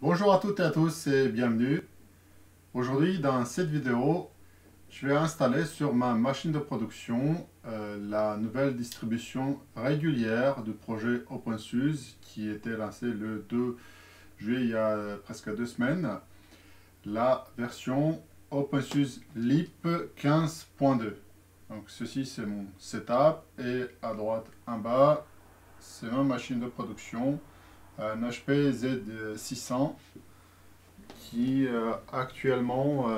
Bonjour à toutes et à tous et bienvenue. Aujourd'hui, dans cette vidéo, je vais installer sur ma machine de production la nouvelle distribution régulière du projet OpenSUSE qui était lancé le 2 juillet, il y a presque 2 semaines. La version OpenSUSE Leap 15.2. Donc ceci c'est mon setup et à droite en bas, c'est ma machine de production, un HP Z600 qui actuellement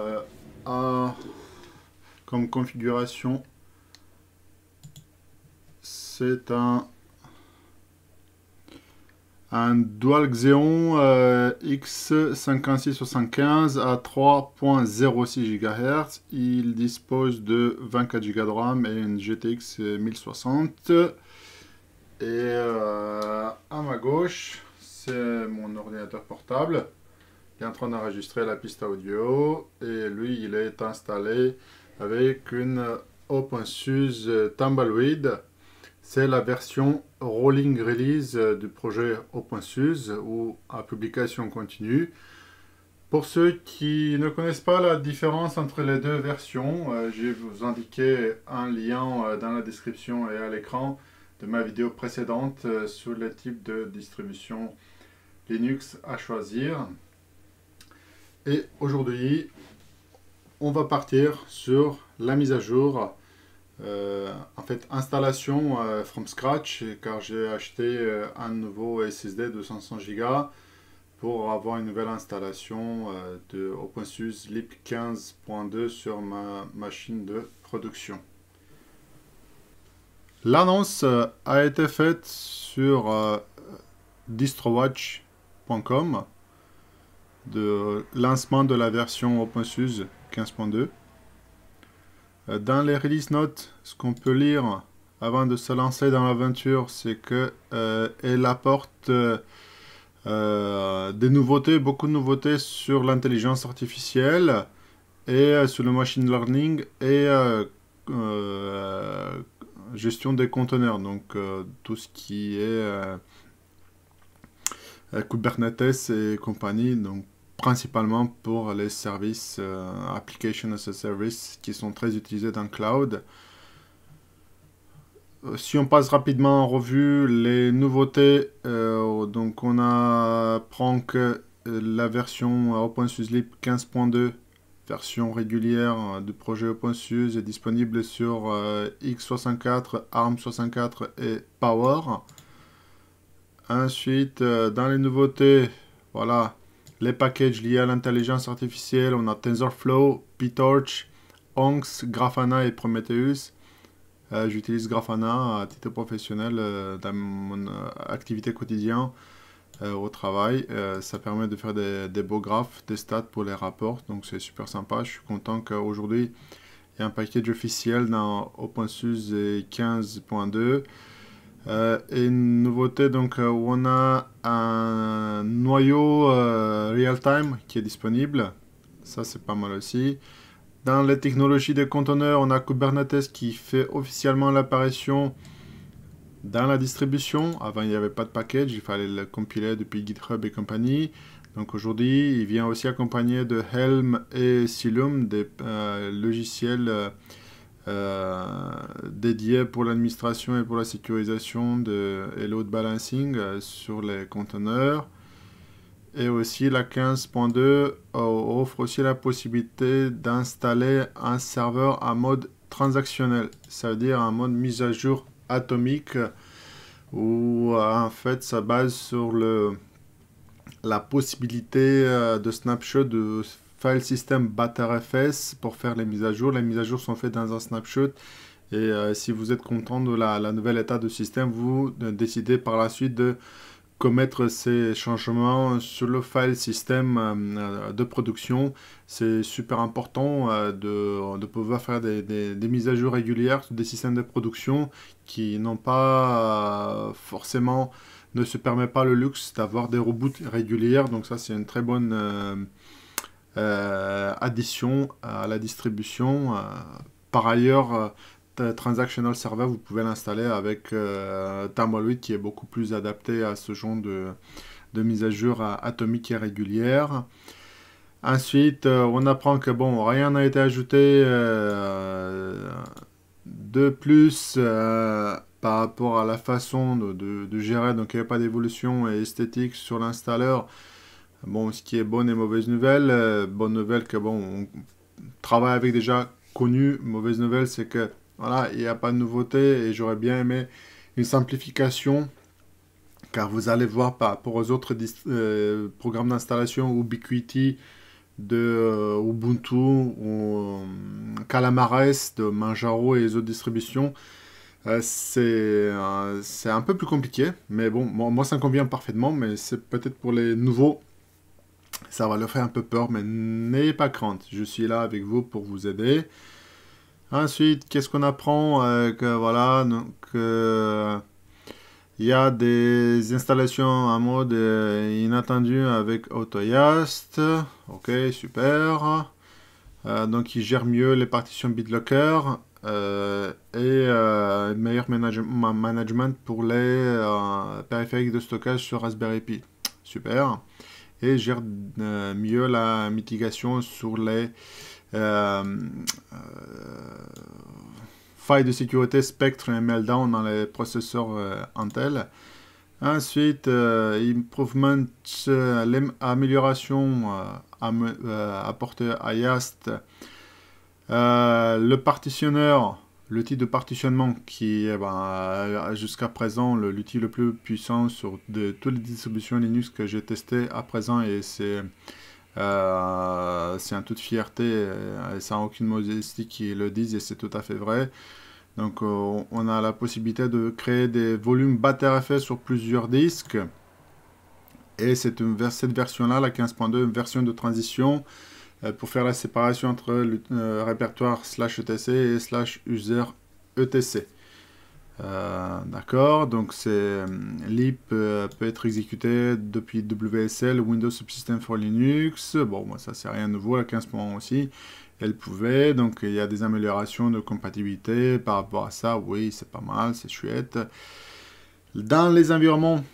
a comme configuration, c'est un Dual Xeon X5675 à 3.06 GHz. Il dispose de 24 Go de RAM et une GTX 1060. Et à ma gauche, c'est mon ordinateur portable. Il est en train d'enregistrer la piste audio et lui il est installé avec une OpenSUSE Tumbleweed. C'est la version rolling release du projet OpenSUSE ou à publication continue. Pour ceux qui ne connaissent pas la différence entre les deux versions, je vais vous indiquer un lien dans la description et à l'écran de ma vidéo précédente sur les types de distribution Linux à choisir. Et aujourd'hui, on va partir sur la mise à jour, en fait installation from scratch, car j'ai acheté un nouveau SSD de 500 Go pour avoir une nouvelle installation de OpenSUSE Leap 15.2 sur ma machine de production. L'annonce a été faite sur distrowatch.com de lancement de la version OpenSUSE 15.2. Dans les release notes, ce qu'on peut lire avant de se lancer dans l'aventure, c'est que elle apporte des nouveautés, beaucoup de nouveautés sur l'intelligence artificielle et sur le machine learning et gestion des conteneurs, donc tout ce qui est Kubernetes et compagnie, donc principalement pour les services Application as a Service qui sont très utilisés dans le cloud. Si on passe rapidement en revue les nouveautés, donc on apprend que la version OpenSUSE Leap 15.2, version régulière du projet OpenSUSE, est disponible sur x64, ARM64 et Power. Ensuite, dans les nouveautés, voilà, les packages liés à l'intelligence artificielle, on a TensorFlow, PyTorch, Onx, Grafana et Prometheus. J'utilise Grafana à titre professionnel dans mon activité quotidienne au travail. Ça permet de faire des beaux graphes, des stats pour les rapports, donc c'est super sympa. Je suis content qu'aujourd'hui, il y a un package officiel dans OpenSUSE 15.2. Et une nouveauté, donc, où on a un noyau real-time qui est disponible. Ça, c'est pas mal aussi. Dans les technologies des conteneurs, on a Kubernetes qui fait officiellement l'apparition dans la distribution. Avant, il n'y avait pas de package, il fallait le compiler depuis GitHub et compagnie. Donc aujourd'hui, il vient aussi accompagné de Helm et Cilium, des logiciels dédiés pour l'administration et pour la sécurisation et load balancing sur les conteneurs. Et aussi la 15.2 offre aussi la possibilité d'installer un serveur en mode transactionnel, ça veut dire un mode mise à jour atomique où en fait ça base sur la possibilité de snapshot de file system ButterFS pour faire les mises à jour. Les mises à jour sont faites dans un snapshot et si vous êtes content de la nouvelle état de système, vous décidez par la suite de commettre ces changements sur le file système de production. C'est super important de pouvoir faire des mises à jour régulières sur des systèmes de production qui n'ont pas forcément, ne se permet pas le luxe d'avoir des reboots régulières. Donc ça, c'est une très bonne addition à la distribution. Par ailleurs, Transactional Server, vous pouvez l'installer avec Tumbleweed qui est beaucoup plus adapté à ce genre de mise à jour atomique et régulière. Ensuite, on apprend que bon, rien n'a été ajouté de plus par rapport à la façon de gérer, donc il n'y a pas d'évolution esthétique sur l'installeur. Bon, ce qui est bonne et mauvaise nouvelle. Bonne nouvelle que bon, on travaille avec déjà connu. Mauvaise nouvelle, c'est que voilà, il n'y a pas de nouveauté et j'aurais bien aimé une simplification, car vous allez voir par rapport aux autres programmes d'installation Ubiquiti de Ubuntu ou Calamares de Manjaro et les autres distributions, c'est un peu plus compliqué, mais bon, moi ça me convient parfaitement, mais c'est peut-être pour les nouveaux, ça va leur faire un peu peur, mais n'ayez pas crainte, je suis là avec vous pour vous aider. Ensuite, qu'est-ce qu'on apprend que voilà, donc il y a des installations en mode inattendu avec AutoYast. Ok, super. Donc, il gère mieux les partitions BitLocker et meilleur management pour les périphériques de stockage sur Raspberry Pi. Super. Et gère mieux la mitigation sur les failles de sécurité Spectre et Meltdown dans les processeurs Intel. Ensuite, improvement, l'amélioration apportée à YAST. Le partitionneur, l'outil de partitionnement qui est jusqu'à présent l'outil le plus puissant de toutes les distributions Linux que j'ai testé à présent, et c'est en toute fierté et sans aucune modestie qu'ils le disent, et c'est tout à fait vrai. Donc on a la possibilité de créer des volumes BAT-RFS sur plusieurs disques, et cette version-là, la 15.2, une version de transition pour faire la séparation entre le répertoire /etc et /user etc. D'accord, donc l'IP peut être exécuté depuis WSL, Windows Subsystem for Linux. Bon, moi, ça c'est rien de nouveau, la 15.1 aussi, elle pouvait, donc il y a des améliorations de compatibilité par rapport à ça, oui, c'est pas mal, c'est chouette. Dans les environnements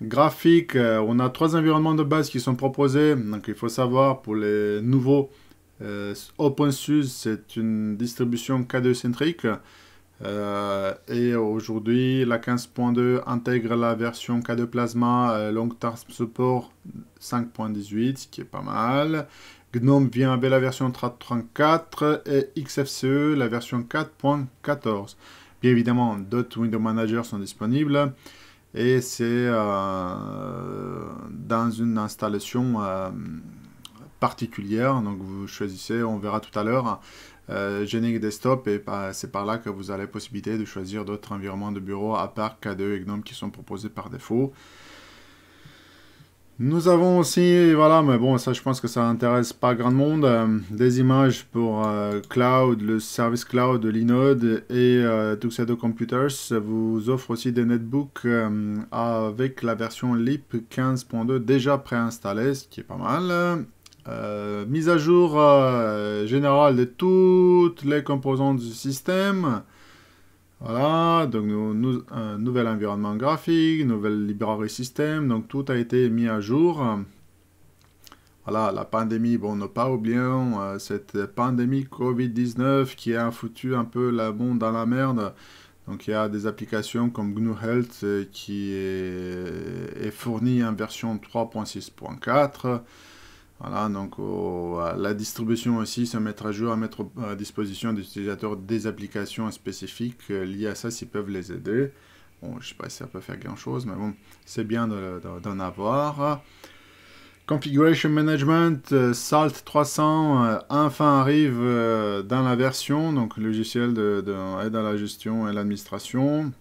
graphiques, on a 3 environnements de base qui sont proposés, donc il faut savoir pour les nouveaux, OpenSUSE, c'est une distribution K2 centrique. Et aujourd'hui, la 15.2 intègre la version K2 Plasma Long Term Support 5.18, ce qui est pas mal. GNOME vient avec la version 3.34 et XFCE la version 4.14. Bien évidemment, d'autres Window Manager sont disponibles et c'est dans une installation particulière. Donc vous choisissez, on verra tout à l'heure. Genix Desktop, et c'est par là que vous avez la possibilité de choisir d'autres environnements de bureau à part K2 et GNOME qui sont proposés par défaut. Nous avons aussi, voilà, mais bon, ça je pense que ça n'intéresse pas grand monde, des images pour Cloud, le service Cloud de Linode et Tuxedo Computers vous offre aussi des netbooks avec la version LIP 15.2 déjà préinstallée, ce qui est pas mal. Mise à jour générale de toutes les composantes du système. Voilà, donc nouvel environnement graphique, nouvelle librairie système, donc tout a été mis à jour. Voilà, la pandémie, bon, ne pas oublions cette pandémie Covid-19 qui a foutu un peu le monde dans la merde. Donc il y a des applications comme GNU Health qui est fournie en version 3.6.4. Voilà, donc la distribution aussi se mettra à jour, à mettre à disposition des utilisateurs des applications spécifiques liées à ça s'ils peuvent les aider. Bon, je ne sais pas si ça peut faire grand chose, mais bon, c'est bien d'en avoir. Configuration Management, SALT 300, enfin arrive dans la version, donc logiciel aide à la gestion et l'administration.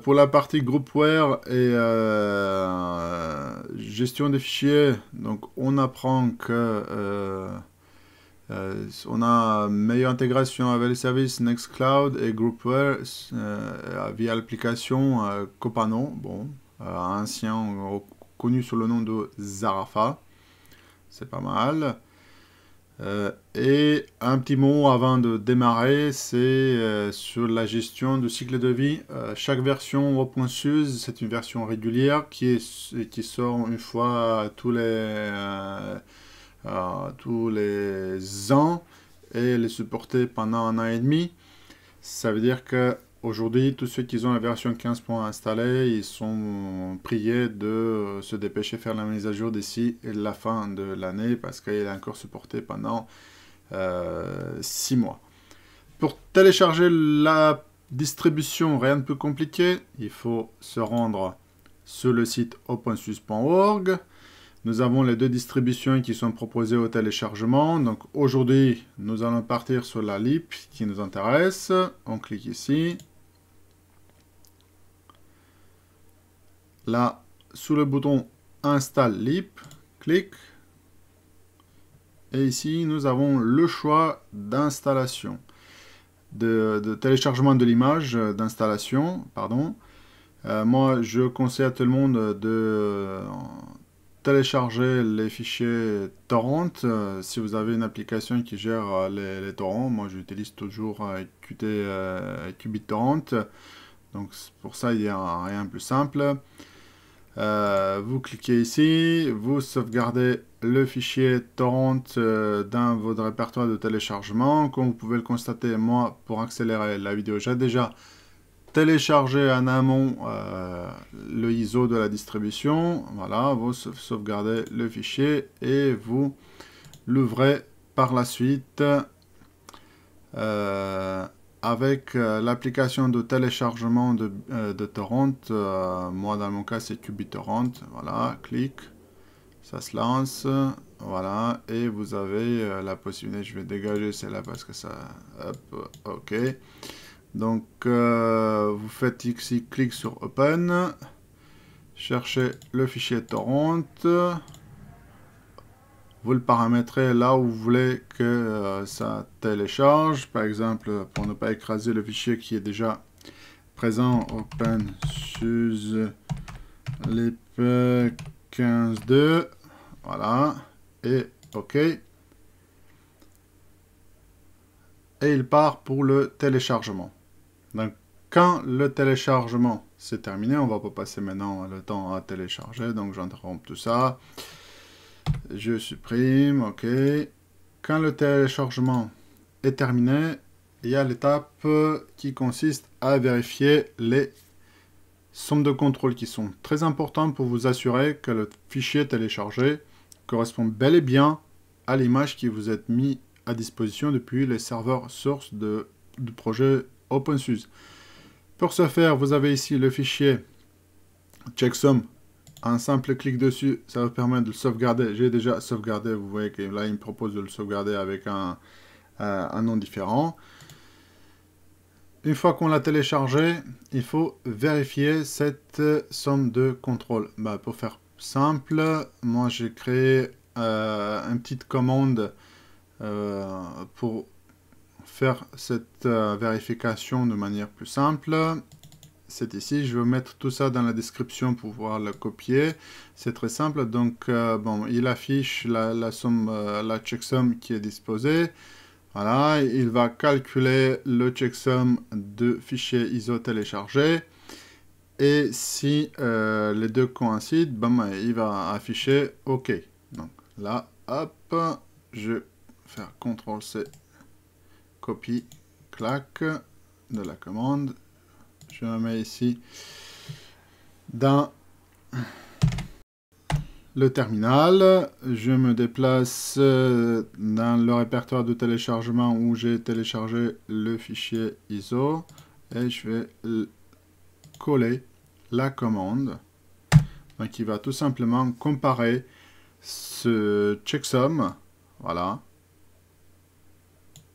Pour la partie groupware et gestion des fichiers, donc on apprend que on a meilleure intégration avec les services Nextcloud et groupware via l'application Copano, bon, ancien connu sous le nom de Zarafa, c'est pas mal. Et un petit mot avant de démarrer, c'est sur la gestion du cycle de vie. Chaque version OpenSUSE, c'est une version régulière qui sort une fois tous les ans et elle est supportée pendant 1 an et demi. Ça veut dire que aujourd'hui, tous ceux qui ont la version 15 installée, ils sont priés de se dépêcher de faire la mise à jour d'ici la fin de l'année parce qu'elle est encore supportée pendant 6 mois. Pour télécharger la distribution, rien de plus compliqué, il faut se rendre sur le site opensuse.org. Nous avons les deux distributions qui sont proposées au téléchargement. Donc aujourd'hui, nous allons partir sur la lib qui nous intéresse. On clique ici. Là, sous le bouton Install lib, clique. Et ici, nous avons le choix d'installation, de téléchargement de l'image, d'installation, pardon. Moi, je conseille à tout le monde de télécharger les fichiers torrent. Si vous avez une application qui gère les torrents, moi j'utilise toujours qBittorrent. Donc pour ça, il n'y a rien de plus simple. Vous cliquez ici, vous sauvegardez le fichier torrent dans votre répertoire de téléchargement. Comme vous pouvez le constater, moi, pour accélérer la vidéo, j'ai déjà téléchargé en amont le ISO de la distribution. Voilà, vous sauvegardez le fichier et vous l'ouvrez par la suite avec l'application de téléchargement de torrent. Moi, dans mon cas, c'est qBittorrent. Voilà, clic, ça se lance. Voilà, et vous avez la possibilité, je vais dégager celle-là parce que ça... Hop, ok. Donc, vous faites ici, clic sur Open, cherchez le fichier torrent, vous le paramétrez là où vous voulez que ça télécharge. Par exemple, pour ne pas écraser le fichier qui est déjà présent, OpenSUSE lib 15.2, voilà, et OK. Et il part pour le téléchargement. Donc, quand le téléchargement c'est terminé, on va pas passer maintenant le temps à télécharger, donc j'interromps tout ça. Je supprime, ok. Quand le téléchargement est terminé, il y a l'étape qui consiste à vérifier les sommes de contrôle qui sont très importantes pour vous assurer que le fichier téléchargé correspond bel et bien à l'image qui vous est mise à disposition depuis les serveurs source du projet OpenSUSE. Pour ce faire, vous avez ici le fichier checksum. Un simple clic dessus, ça vous permet de le sauvegarder. J'ai déjà sauvegardé, vous voyez que là, il me propose de le sauvegarder avec un nom différent. Une fois qu'on l'a téléchargé, il faut vérifier cette somme de contrôle. Pour faire simple, moi j'ai créé une petite commande pour faire cette vérification de manière plus simple. C'est ici, je vais mettre tout ça dans la description pour pouvoir le copier. C'est très simple, donc bon, il affiche la somme, la checksum qui est disposée. Voilà, il va calculer le checksum de fichier ISO téléchargé. Et si les deux coïncident, ben, il va afficher OK. Donc là, hop, je vais faire CTRL-C, copie, clac de la commande. Je me mets ici dans le terminal. Je me déplace dans le répertoire de téléchargement où j'ai téléchargé le fichier ISO et je vais coller la commande. Donc il va tout simplement comparer ce checksum, voilà,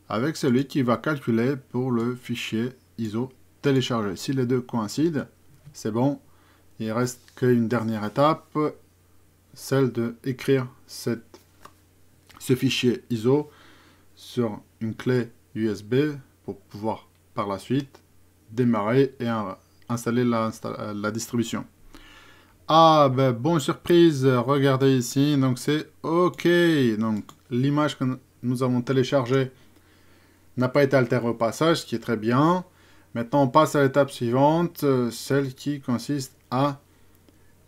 avec celui qui va calculer pour le fichier ISO téléchargé. Si les deux coïncident, c'est bon. Il reste qu'une dernière étape, celle de écrire ce fichier ISO sur une clé USB pour pouvoir par la suite démarrer et installer la distribution. Ah ben bonne surprise, regardez ici, donc c'est OK. Donc l'image nous avons téléchargé n'a pas été altéré au passage, ce qui est très bien. Maintenant, on passe à l'étape suivante, celle qui consiste à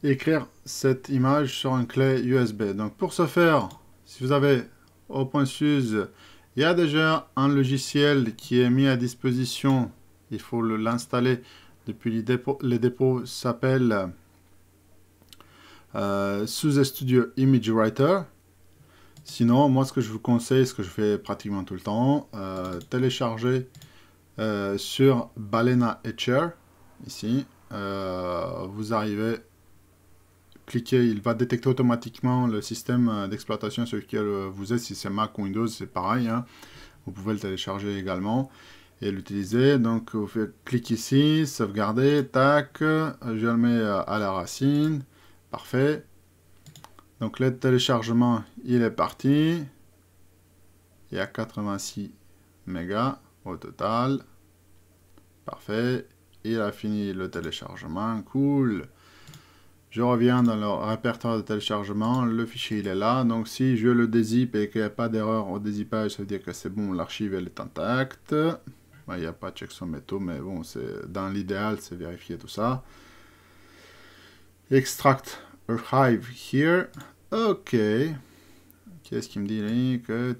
écrire cette image sur une clé USB. Donc, pour ce faire, si vous avez OpenSUSE, il y a déjà un logiciel qui est mis à disposition. Il faut l'installer depuis les dépôts. S'appelle SUSE Studio Image Writer. Sinon, moi, ce que je vous conseille, ce que je fais pratiquement tout le temps, télécharger sur Balena Etcher, ici. Vous arrivez, cliquez, il va détecter automatiquement le système d'exploitation sur lequel vous êtes. Si c'est Mac ou Windows, c'est pareil. Hein. Vous pouvez le télécharger également et l'utiliser. Donc, vous faites clic ici, sauvegarder, tac, je le mets à la racine. Parfait. Donc le téléchargement, il est parti. Il y a 86 mégas au total. Parfait. Il a fini le téléchargement. Cool. Je reviens dans le répertoire de téléchargement. Le fichier, il est là. Donc si je le dézip et qu'il n'y a pas d'erreur au dézippage, ça veut dire que c'est bon, l'archive, elle est intacte. Il n'y a pas de checksum métaux, mais bon, dans l'idéal, c'est vérifier tout ça. Extract archive here. Ok. Qu'est-ce qu'il me dit que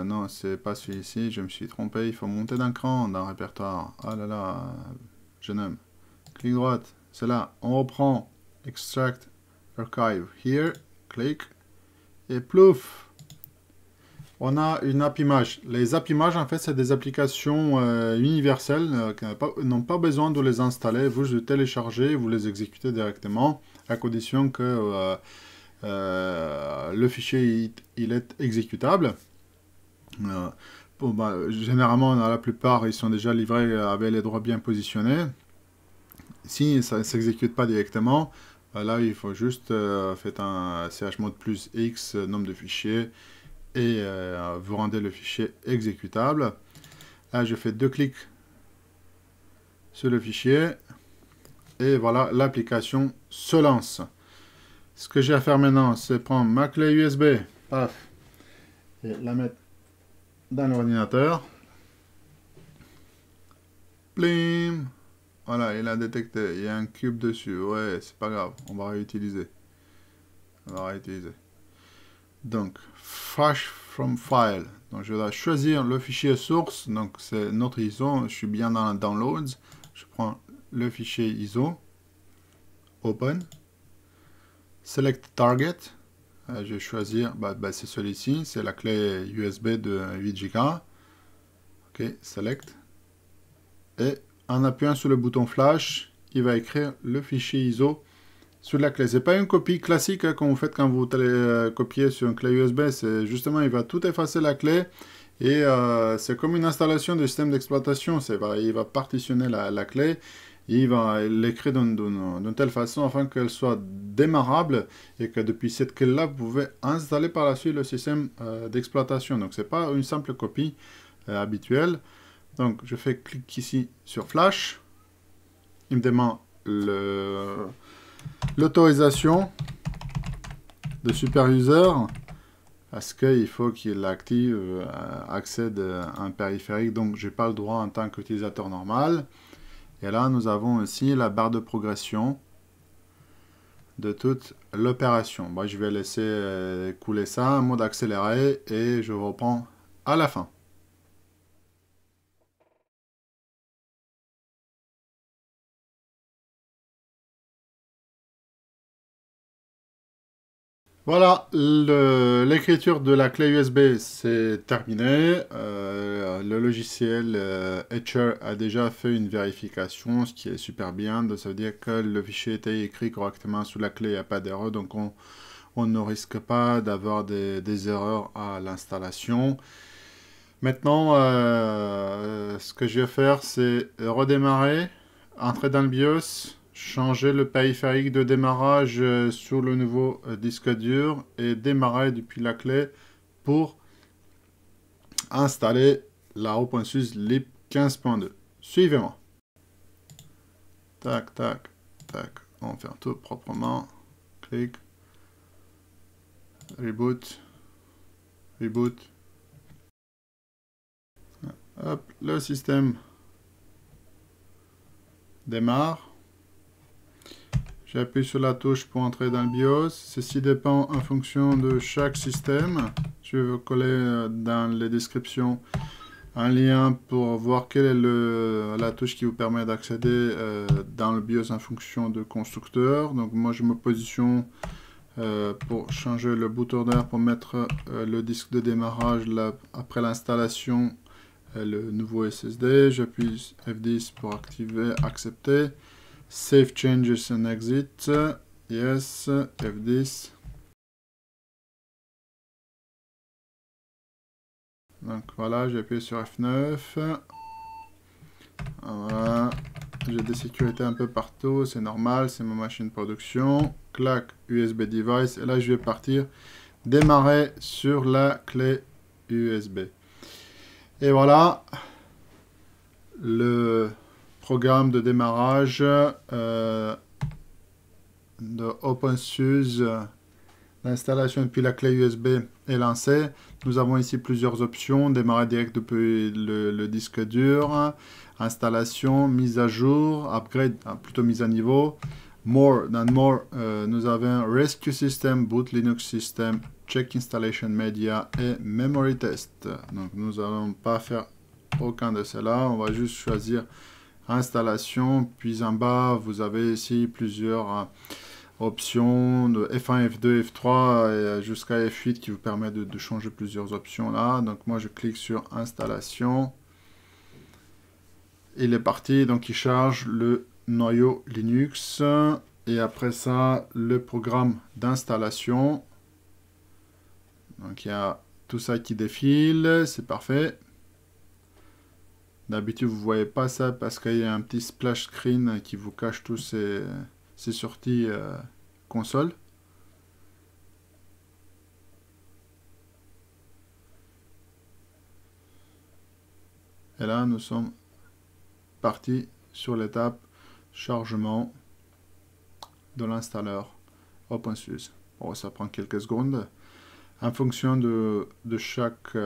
non, c'est pas celui-ci. Je me suis trompé. Il faut monter d'un cran dans le répertoire. Ah là là, jeune homme. Clic droite. C'est là. On reprend. Extract archive here. Clic. Et plouf. On a une app image. Les app images, en fait, c'est des applications universelles qui n'ont pas besoin de les installer. Vous les téléchargez, vous les exécutez directement, à condition que le fichier il est exécutable. Généralement, dans la plupart, ils sont déjà livrés avec les droits bien positionnés. Si ça ne s'exécute pas directement, là, il faut juste faire un chmod plus X, nombre de fichiers, et vous rendez le fichier exécutable. Là, je fais 2 clics sur le fichier, et voilà, l'application se lance. Ce que j'ai à faire maintenant, c'est prendre ma clé USB, paf, et la mettre dans l'ordinateur. Plim. Voilà, il a détecté, il y a un cube dessus. Ouais, c'est pas grave, on va réutiliser. Donc, flash from file. Donc, je dois choisir le fichier source. Donc, c'est notre ISO. Je suis bien dans Downloads. Je prends le fichier ISO. Open. Select target. Je vais choisir, c'est celui-ci. C'est la clé USB de 8 Go. OK, select. Et en appuyant sur le bouton flash, il va écrire le fichier ISO sur la clé. Ce n'est pas une copie classique hein, comme vous faites quand vous copiez sur une clé USB. C'est justement, il va tout effacer la clé. Et c'est comme une installation de système d'exploitation. Il va partitionner la clé. Et il va l'écrire d'une telle façon afin qu'elle soit démarrable. Et que depuis cette clé-là, vous pouvez installer par la suite le système d'exploitation. Donc, ce n'est pas une simple copie habituelle. Donc, je fais clic ici sur Flash. Il me demande l'autorisation de super user parce qu'il faut qu'il active accède à un périphérique. Donc, je n'ai pas le droit en tant qu'utilisateur normal. Et là, nous avons aussi la barre de progression de toute l'opération. Je vais laisser couler ça en mode accéléré et je reprends à la fin. Voilà, l'écriture de la clé USB c'est terminé. Le logiciel Etcher a déjà fait une vérification, ce qui est super bien. Ça veut dire que le fichier était écrit correctement sur la clé, il n'y a pas d'erreur. Donc on ne risque pas d'avoir des erreurs à l'installation. Maintenant, ce que je vais faire, c'est redémarrer, entrer dans le BIOS. Changer le périphérique de démarrage sur le nouveau disque dur et démarrer depuis la clé pour installer la OpenSUSE lib 15.2. Suivez-moi. Tac, tac, tac. On fait tout proprement. Clic. Reboot. Reboot. Hop, le système démarre. J'appuie sur la touche pour entrer dans le BIOS. Ceci dépend en fonction de chaque système. Je vais vous coller dans les descriptions un lien pour voir quelle est la touche qui vous permet d'accéder dans le BIOS en fonction de constructeur. Donc moi je me positionne pour changer le boot order pour mettre le disque de démarrage là, après l'installation, le nouveau SSD. J'appuie F10 pour activer, accepter. Save changes and exit. Yes, F10. Donc voilà, j'ai appuyé sur F9. Voilà. J'ai des sécurités un peu partout, c'est normal, c'est ma machine production. Clac, USB device. Et là, je vais partir démarrer sur la clé USB. Et voilà le programme de démarrage de OpenSUSE. L'installation depuis la clé USB est lancée. Nous avons ici plusieurs options. Démarrer direct depuis le disque dur. Installation, mise à jour, upgrade, plutôt mise à niveau. More, dans More, nous avons Rescue System, Boot Linux System, Check Installation Media et Memory Test. Donc nous n'allons pas faire aucun de ceux-là. On va juste choisir Installation. Puis en bas, vous avez ici plusieurs options de F1, F2, F3 jusqu'à F8 qui vous permet de changer plusieurs options là. Donc moi je clique sur Installation. Il est parti, donc il charge le noyau Linux. Et après ça, le programme d'installation. Donc il y a tout ça qui défile, c'est parfait. D'habitude vous ne voyez pas ça parce qu'il y a un petit splash screen qui vous cache tous ces sorties console. Et là nous sommes partis sur l'étape chargement de l'installeur OpenSUSE. Bon, ça prend quelques secondes. En fonction de chaque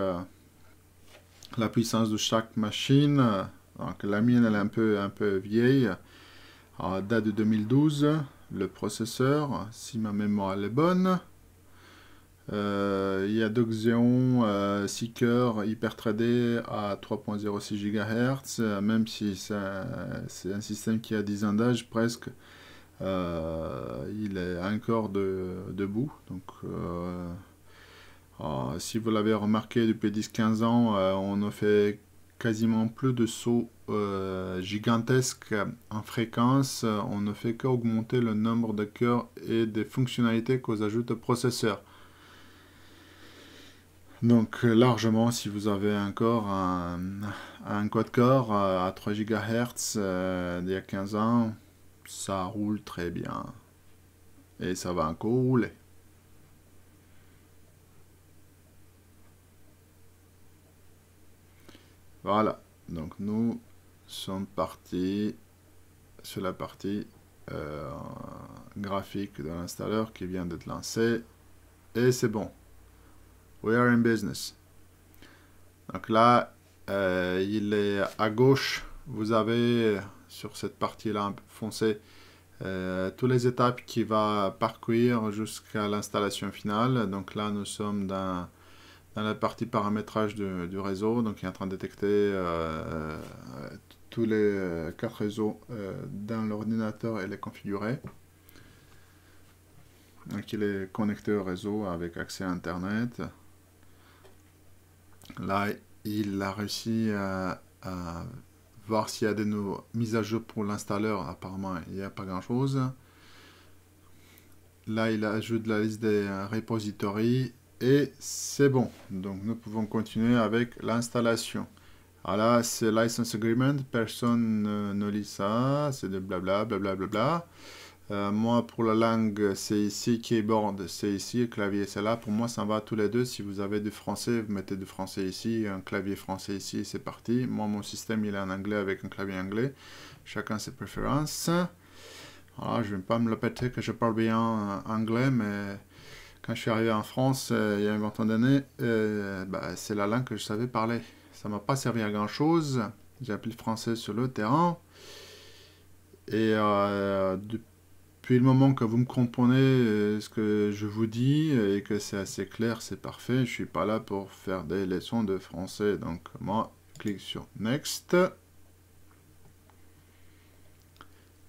la puissance de chaque machine, donc la mienne elle est un peu vieille, date de 2012, le processeur, si ma mémoire elle est bonne. Il y a deux Xeon 6 cœurs hyper threadé à 3.06 GHz, même si c'est un système qui a 10 ans d'âge presque, il est encore debout. Donc, si vous l'avez remarqué depuis 10-15 ans, on ne fait quasiment plus de sauts gigantesques en fréquence, on ne fait qu'augmenter le nombre de cœurs et des fonctionnalités qu'on ajoute au processeur. Donc largement, si vous avez encore un quad-core à 3 GHz d'il y a 15 ans, ça roule très bien. Et ça va encore rouler. Voilà, donc nous sommes partis sur la partie graphique de l'installeur qui vient d'être lancé. Et c'est bon. We are in business. Donc là, il est à gauche. Vous avez sur cette partie-là foncée toutes les étapes qui va parcourir jusqu'à l'installation finale. Donc là, nous sommes dans la partie paramétrage du réseau. Donc il est en train de détecter tous les 4 réseaux dans l'ordinateur et les configurer. Donc il est connecté au réseau avec accès à Internet. Là, il a réussi à voir s'il y a des mises à jour pour l'installeur. Apparemment, il n'y a pas grand-chose. Là, il ajoute la liste des repositories et c'est bon. Donc, nous pouvons continuer avec l'installation. Alors là, c'est License Agreement. Personne ne lit ça. C'est de blabla, blabla, blabla. Moi, pour la langue, c'est ici, keyboard, c'est ici, clavier, c'est là. Pour moi, ça va tous les deux. Si vous avez du français, vous mettez du français ici, un clavier français ici, c'est parti. Moi, mon système, il est en anglais avec un clavier anglais. Chacun ses préférences. Alors, je ne vais pas me le péter que je parle bien anglais, mais Quand je suis arrivé en France il y a une vingtaine d'années, c'est la langue que je savais parler. Ça m'a pas servi à grand chose. J'ai appris le français sur le terrain. Et depuis le moment que vous me comprenez ce que je vous dis et que c'est assez clair, c'est parfait. Je suis pas là pour faire des leçons de français. Donc moi, je clique sur Next.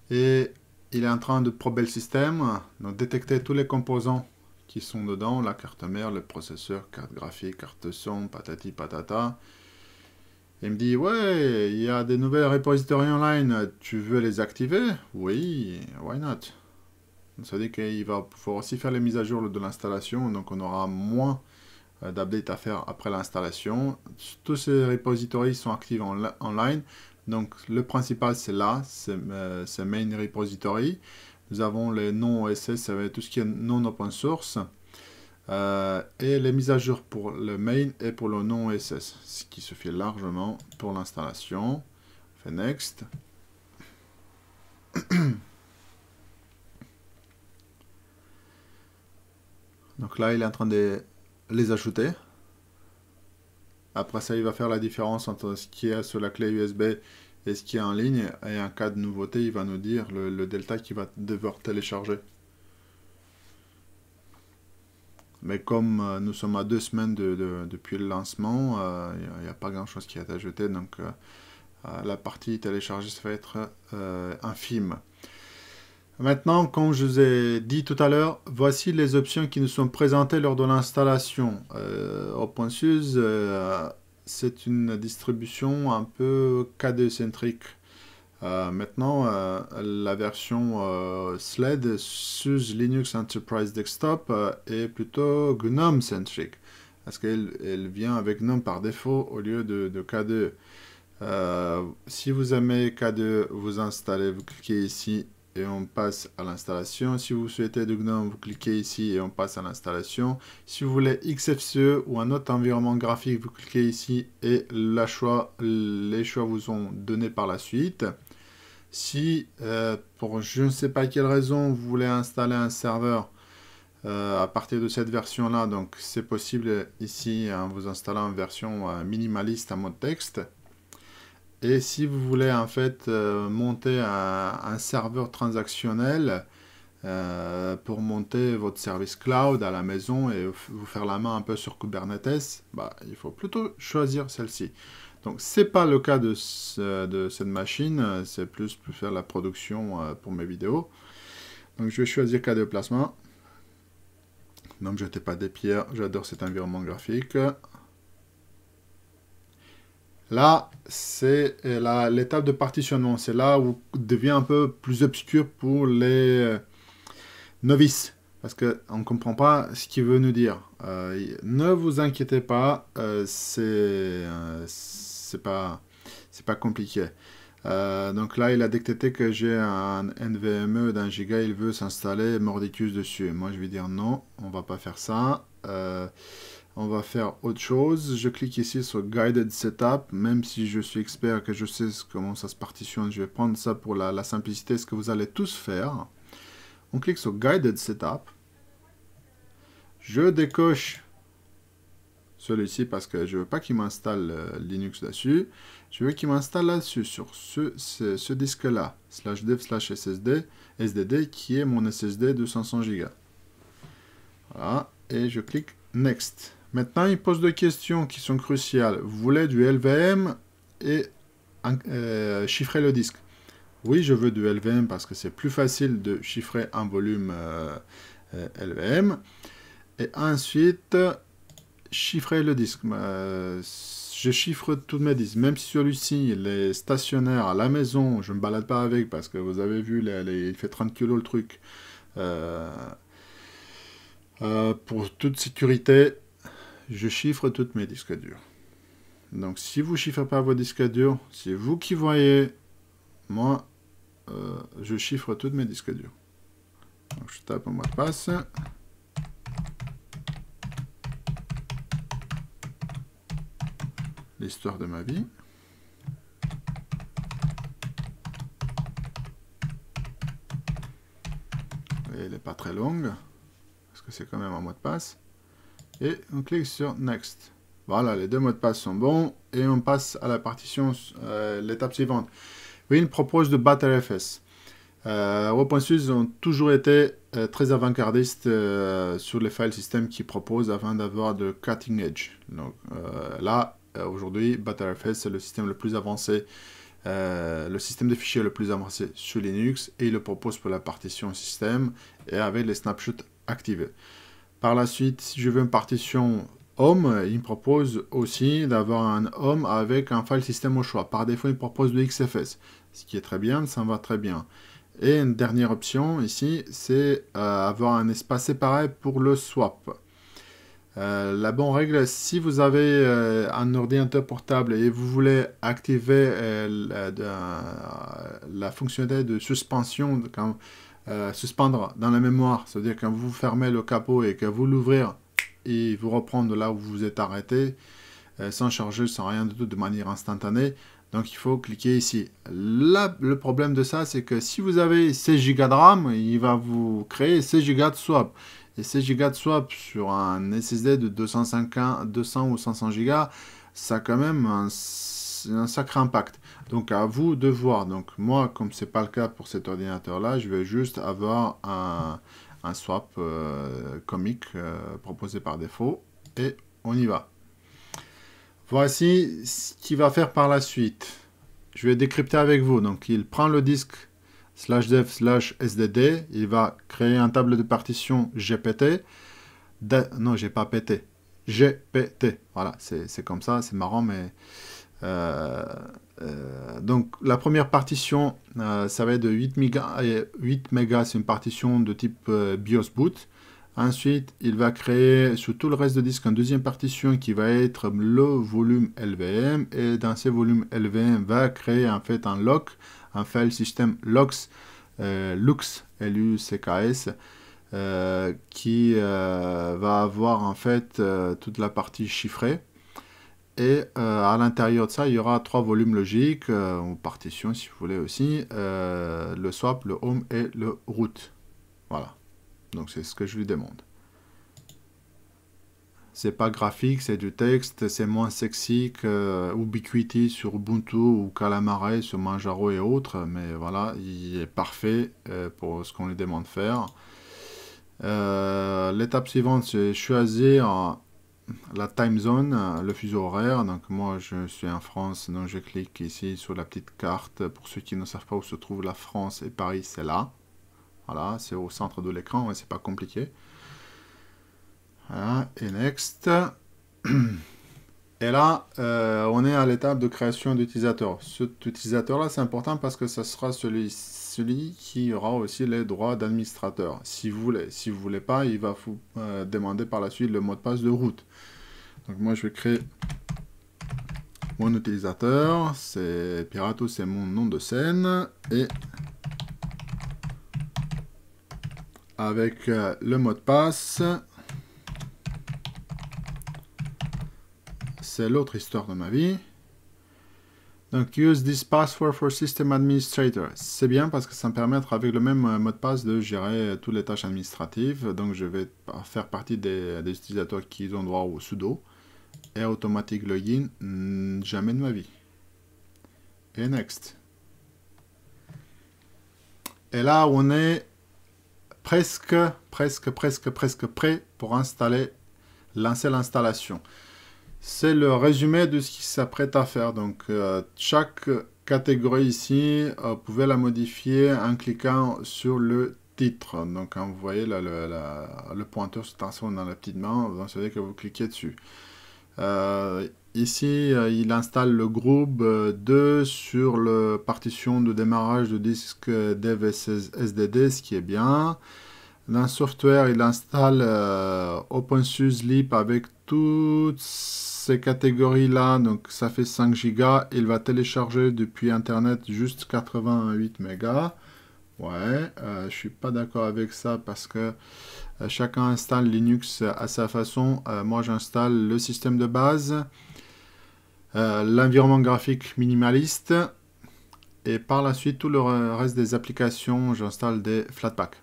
Et il est en train de prober le système, donc détecter tous les composants qui sont dedans, la carte mère, le processeur, carte graphique, carte son, patati patata. Il me dit, ouais, il y a des nouvelles repositories online, tu veux les activer? Oui, why not? Ça veut dire qu'il va pouvoir aussi faire les mises à jour de l'installation, donc on aura moins d'updates à faire après l'installation. Tous ces repositories sont actifs online. Donc le principal c'est là, c'est main repository. Nous avons les non OSS, ça va être tout ce qui est non open source. Et les mises à jour pour le main et pour le non OSS, ce qui se fait largement pour l'installation. On fait next. Donc là il est en train de les ajouter. Après ça, il va faire la différence entre ce qui est sur la clé USB et ce qui est en ligne. Et en cas de nouveauté, il va nous dire le delta qu'il va devoir télécharger. Mais comme nous sommes à 2 semaines depuis le lancement, il n'y a pas grand chose qui est ajouté. Donc la partie téléchargée, ça va être infime. Maintenant, comme je vous ai dit tout à l'heure, voici les options qui nous sont présentées lors de l'installation. OpenSUSE, c'est une distribution un peu KDE-centrique. Maintenant, la version SLED, SUSE Linux Enterprise Desktop, est plutôt GNOME-centrique. Parce qu'elle vient avec GNOME par défaut au lieu de KDE. Si vous aimez KDE, vous installez, vous cliquez ici et on passe à l'installation. Si vous souhaitez du GNOME, vous cliquez ici et on passe à l'installation. Si vous voulez XFCE ou un autre environnement graphique, vous cliquez ici et les choix vous sont donnés par la suite. Si, pour je ne sais pas quelle raison, vous voulez installer un serveur à partir de cette version-là, donc c'est possible ici en vous installant une version minimaliste en mode texte. Et si vous voulez en fait monter un serveur transactionnel pour monter votre service cloud à la maison et vous faire la main un peu sur Kubernetes, il faut plutôt choisir celle-ci. Donc c'est pas le cas de cette machine, c'est plus pour faire la production pour mes vidéos. Donc je vais choisir KDE Plasma. Ne me jetez pas des pierres, j'adore cet environnement graphique. Là, c'est l'étape de partitionnement. C'est là où devient un peu plus obscur pour les novices. Parce qu'on ne comprend pas ce qu'il veut nous dire. Ne vous inquiétez pas, c'est pas compliqué. Donc là, il a détecté que j'ai un NVMe d'1 giga, il veut s'installer Mordicus dessus. Moi, je vais dire non, on va pas faire ça. On va faire autre chose. Je clique ici sur Guided Setup. Même si je suis expert et que je sais comment ça se partitionne, je vais prendre ça pour la simplicité, ce que vous allez tous faire. On clique sur Guided Setup. Je décoche celui-ci parce que je ne veux pas qu'il m'installe Linux dessus. Je veux qu'il m'installe là-dessus, sur ce disque-là, /dev/SSD, qui est mon SSD de 500 Go. Voilà, et je clique Next. Maintenant, il pose deux questions qui sont cruciales. Vous voulez du LVM et chiffrer le disque. Oui, je veux du LVM parce que c'est plus facile de chiffrer un volume LVM. Et ensuite, chiffrer le disque. Je chiffre tous mes disques. Même si celui-ci, il est stationnaire à la maison, je ne me balade pas avec parce que vous avez vu, il fait 30 kg le truc. Pour toute sécurité, je chiffre tous mes disques durs. Donc si vous ne chiffrez pas vos disques durs, c'est vous qui voyez. Moi, je chiffre tous mes disques durs. Donc je tape un mot de passe. L'histoire de ma vie. Et elle n'est pas très longue. Parce que c'est quand même un mot de passe. Et on clique sur Next. Voilà, les deux mots de passe sont bons. Et on passe à la partition, l'étape suivante. Oui, il propose de ButterFS. OpenSUSE ont toujours été très avant-gardistes sur les file systems qu'ils proposent afin d'avoir de cutting edge. Donc là, aujourd'hui, ButterFS c'est le système le plus avancé, le système de fichiers le plus avancé sur Linux, et il le propose pour la partition système et avec les snapshots activés. Par la suite, si je veux une partition Home, il me propose aussi d'avoir un Home avec un file system au choix. Par défaut, il propose le XFS, ce qui est très bien, ça me va très bien. Et une dernière option ici, c'est avoir un espace séparé pour le swap. La bonne règle, si vous avez un ordinateur portable et vous voulez activer la fonctionnalité de suspension, suspendre dans la mémoire, c'est-à-dire quand vous fermez le capot et que vous l'ouvrez et vous reprendre de là où vous êtes arrêté, sans charger, sans rien du tout, de manière instantanée. Donc il faut cliquer ici. Là, le problème de ça, c'est que si vous avez 16 Go de RAM, il va vous créer 16 Go de swap. Et 16 Go de swap sur un SSD de 200 ou 500 Go, ça a quand même un sacré impact. Donc à vous de voir. Donc moi, comme ce n'est pas le cas pour cet ordinateur-là, je vais juste avoir un swap comique proposé par défaut. Et on y va. Voici ce qu'il va faire par la suite. Je vais décrypter avec vous. Donc, il prend le disque /dev/sdd. Il va créer un table de partition GPT. Non, j'ai pas PT. GPT. Voilà, c'est comme ça. C'est marrant, mais... donc, la première partition, ça va être de 8 mégas. C'est une partition de type BIOS boot. Ensuite, il va créer sur tout le reste de disque une deuxième partition qui va être le volume LVM. Et dans ce volume LVM, va créer en fait un lock, un file system lux, LUCKS, qui va avoir en fait toute la partie chiffrée. Et à l'intérieur de ça, il y aura 3 volumes logiques, ou partitions si vous voulez aussi, le swap, le home et le root. Voilà. Donc c'est ce que je lui demande. C'est pas graphique, c'est du texte, c'est moins sexy que Ubiquiti sur Ubuntu ou Calamare sur Manjaro et autres, mais voilà, il est parfait pour ce qu'on lui demande de faire. L'étape suivante, c'est choisir la time zone, le fuseau horaire. Donc moi je suis en France, donc je clique ici sur la petite carte. Pour ceux qui ne savent pas où se trouve la France et Paris, c'est là. Voilà, c'est au centre de l'écran, c'est pas compliqué. Voilà, et next. Et là, on est à l'étape de création d'utilisateur. Cet utilisateur-là, c'est important parce que ce sera celui qui aura aussi les droits d'administrateur. Si vous voulez. Si vous voulez pas, il va vous demander par la suite le mot de passe de route. Donc moi, je vais créer mon utilisateur. C'est Pirato, c'est mon nom de scène. Et avec le mot de passe, c'est l'autre histoire de ma vie. Donc, use this password for system administrator. C'est bien parce que ça me permettra avec le même mot de passe de gérer toutes les tâches administratives. Donc, je vais faire partie des utilisateurs qui ont droit au sudo. Et automatic login, jamais de ma vie. Et next. Et là, on est presque prêt pour lancer l'installation. C'est le résumé de ce qui s'apprête à faire. Donc, chaque catégorie ici, vous pouvez la modifier en cliquant sur le titre. Donc, quand vous voyez là, le pointeur se transforme dans la petite main, vous savez que vous cliquez dessus. Ici, il installe le groupe 2 sur la partition de démarrage de disque dev SSD, ce qui est bien. Dans le software, il installe OpenSUSE Leap avec toutes ces catégories-là. Donc, ça fait 5 Go. Il va télécharger depuis Internet juste 88 mégas. Ouais, je suis pas d'accord avec ça parce que chacun installe Linux à sa façon. Moi, j'installe le système de base, l'environnement graphique minimaliste, et par la suite, tout le reste des applications, j'installe des Flatpak.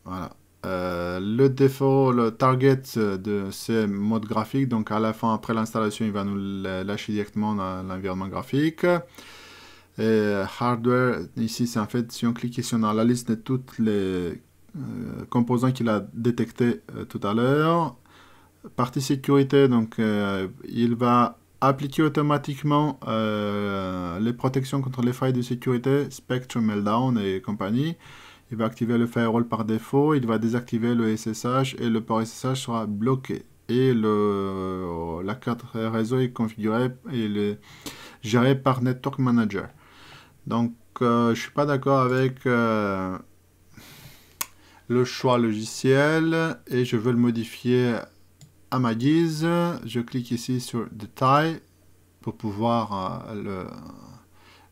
Voilà. le défaut, le target de ces modes graphiques. Donc à la fin, après l'installation, il va nous lâcher directement dans l'environnement graphique. Et hardware, ici, c'est en fait, si on clique ici, on a la liste de toutes les composants qu'il a détectés tout à l'heure. Partie sécurité, donc il va appliquer automatiquement les protections contre les failles de sécurité, Spectre, Meltdown et compagnie. Il va activer le firewall par défaut, il va désactiver le SSH et le port SSH sera bloqué. Et la carte réseau est configurée et gérée par Network Manager. Donc je ne suis pas d'accord avec le choix logiciel et je veux le modifier à ma guise. Je clique ici sur Detail pour pouvoir le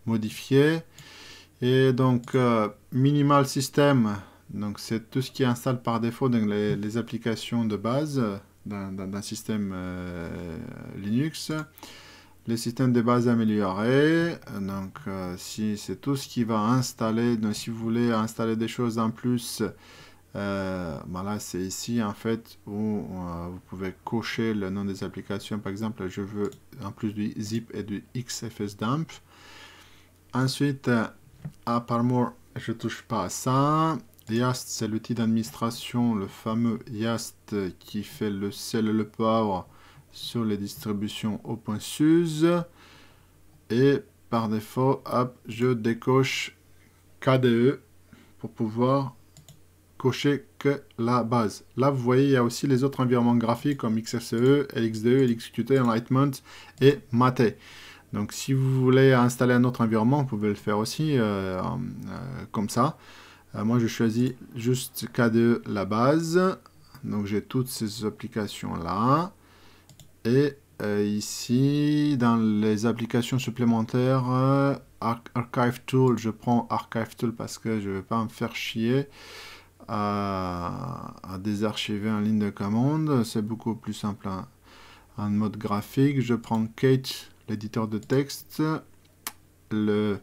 modifier. Et donc Minimal System, donc c'est tout ce qui installe par défaut dans les applications de base d'un système Linux. Les systèmes de base améliorés, donc si c'est tout ce qui va installer, donc si vous voulez installer des choses en plus, voilà, c'est ici en fait où vous pouvez cocher le nom des applications. Par exemple, je veux en plus du zip et du xfsdump. Ensuite, à part more, je touche pas à ça. Yast, c'est l'outil d'administration, le fameux Yast qui fait le sel et le power sur les distributions OpenSUSE. Et par défaut, hop, je décoche KDE pour pouvoir cocher que la base. Là, vous voyez, il y a aussi les autres environnements graphiques comme XFCE, LXDE, LXQT, Enlightenment et Mate. Donc, si vous voulez installer un autre environnement, vous pouvez le faire aussi comme ça. Moi, je choisis juste KDE, la base. Donc, j'ai toutes ces applications-là. Et ici, dans les applications supplémentaires, Archive Tool, je prends Archive Tool parce que je ne vais pas me faire chier à désarchiver en ligne de commande. C'est beaucoup plus simple en mode graphique. Je prends Kate, l'éditeur de texte, le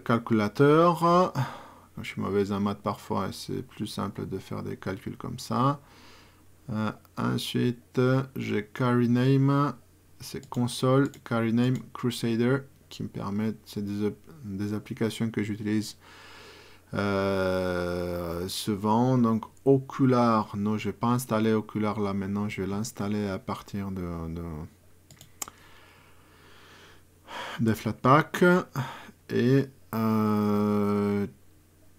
calculateur. Je suis mauvaise en maths parfois, c'est plus simple de faire des calculs comme ça. Ensuite, j'ai CarryName, c'est console, CarryName Crusader, qui me permettent, c'est des applications que j'utilise souvent. Donc Okular, non, je vais pas installer Okular là maintenant, je vais l'installer à partir de Flatpak. Et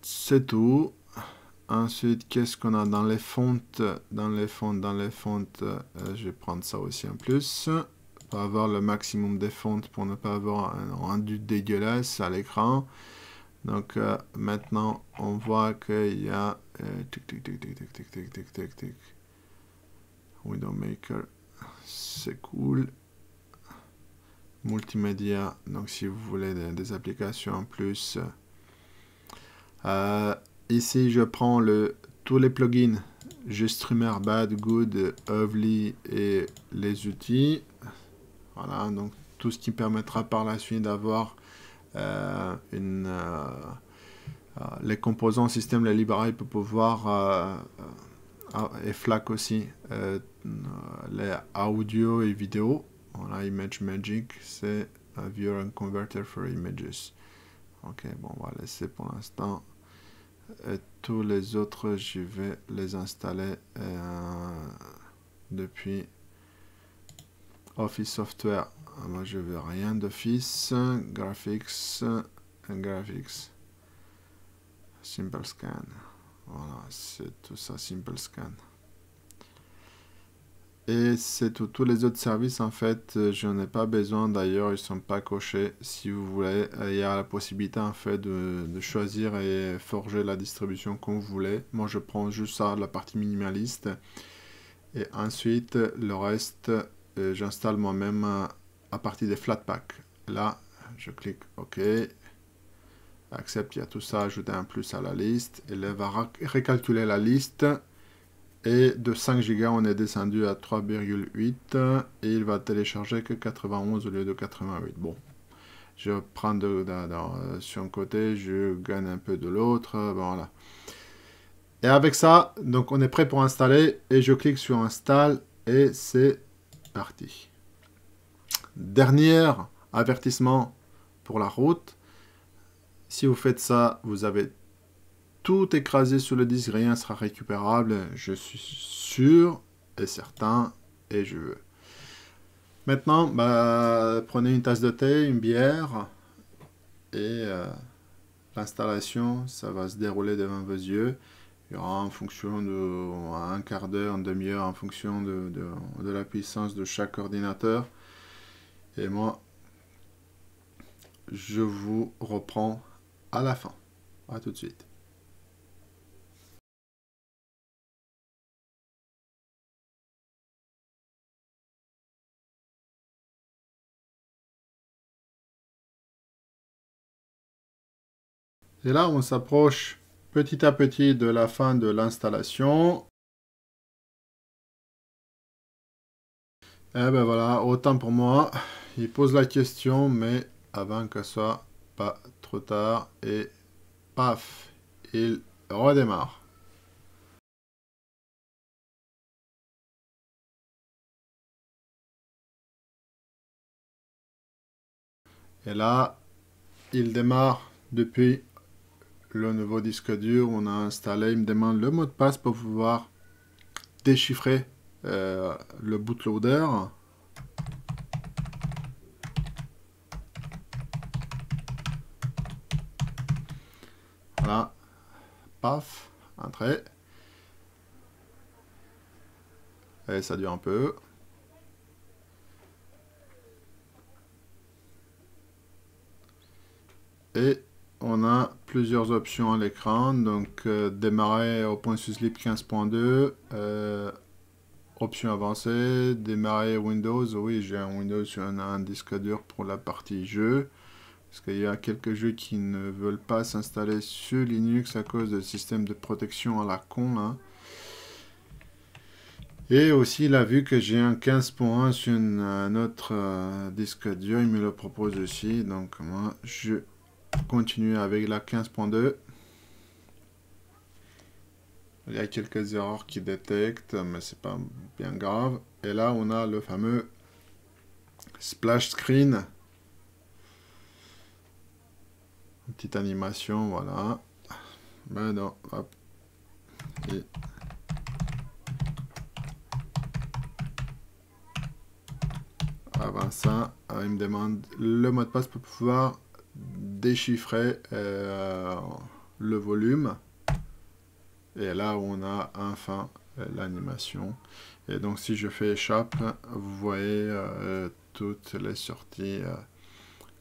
c'est tout. Ensuite, qu'est-ce qu'on a dans les fontes? Dans les fontes, je vais prendre ça aussi en plus. Pour avoir le maximum des fontes, pour ne pas avoir un rendu dégueulasse à l'écran. Donc maintenant, on voit qu'il y a Window Maker, c'est cool. Multimédia, donc si vous voulez des applications en plus. Ici, je prends tous les plugins, GStreamer, Bad, Good, Ovly et les outils. Voilà, donc tout ce qui permettra par la suite d'avoir les composants système, les librairies pour pouvoir, et FLAC aussi, les audio et vidéo. Voilà, Image Magic, c'est Viewer and Converter for Images. Ok, bon, on va laisser pour l'instant. Et tous les autres, je vais les installer depuis Office Software. Moi, je veux rien d'Office. Graphics, Simple Scan. Voilà, c'est tout ça, Simple Scan. Et c'est tout. Tous les autres services, en fait, je n'en ai pas besoin. D'ailleurs, ils ne sont pas cochés. Si vous voulez, il y a la possibilité, en fait, de choisir et forger la distribution comme vous voulez. Moi, je prends juste ça, la partie minimaliste. Et ensuite, le reste, j'installe moi-même à partir des Flatpak. Là, je clique OK. Accepte, il y a tout ça, ajouter un plus à la liste. Et là, va recalculer la liste. Et de 5 Go, on est descendu à 3,8 et il va télécharger que 91 au lieu de 88. Bon, je prends sur un côté, je gagne un peu de l'autre, voilà. Et avec ça, donc on est prêt pour installer. Et je clique sur Install et c'est parti. Dernier avertissement pour la route. Si vous faites ça, vous avez tout écrasé sur le disque, rien ne sera récupérable. Je suis sûr et certain et je veux. Maintenant, prenez une tasse de thé, une bière et l'installation, ça va se dérouler devant vos yeux. Il y aura en fonction de un quart d'heure, une demi-heure, en fonction de la puissance de chaque ordinateur. Et moi, je vous reprends à la fin. À tout de suite. Et là, on s'approche petit à petit de la fin de l'installation. Et ben voilà, autant pour moi. Il pose la question, mais avant que ce soit pas trop tard. Et paf, il redémarre. Et là, il démarre depuis le nouveau disque dur. On a installé, il me demande le mot de passe pour pouvoir déchiffrer le bootloader. Voilà, paf, entrée. Et ça dure un peu. Et on a plusieurs options à l'écran. Donc démarrer au point Suslip 15.2. Option avancée, démarrer Windows. Oui, j'ai un Windows sur un disque dur pour la partie jeu. Parce qu'il y a quelques jeux qui ne veulent pas s'installer sur Linux à cause du système de protection à la con. Hein. Et aussi, il a vu que j'ai un 15.1 sur un autre disque dur. Il me le propose aussi. Donc moi, je continue avec la 15.2. Il y a quelques erreurs qui détectent, mais c'est pas bien grave. Et là, on a le fameux splash screen. Une petite animation, voilà. Maintenant, hop. Et avant ça, il me demande le mot de passe pour pouvoir déchiffrer le volume. Et là, on a enfin l'animation. Et donc, si je fais échappe, vous voyez toutes les sorties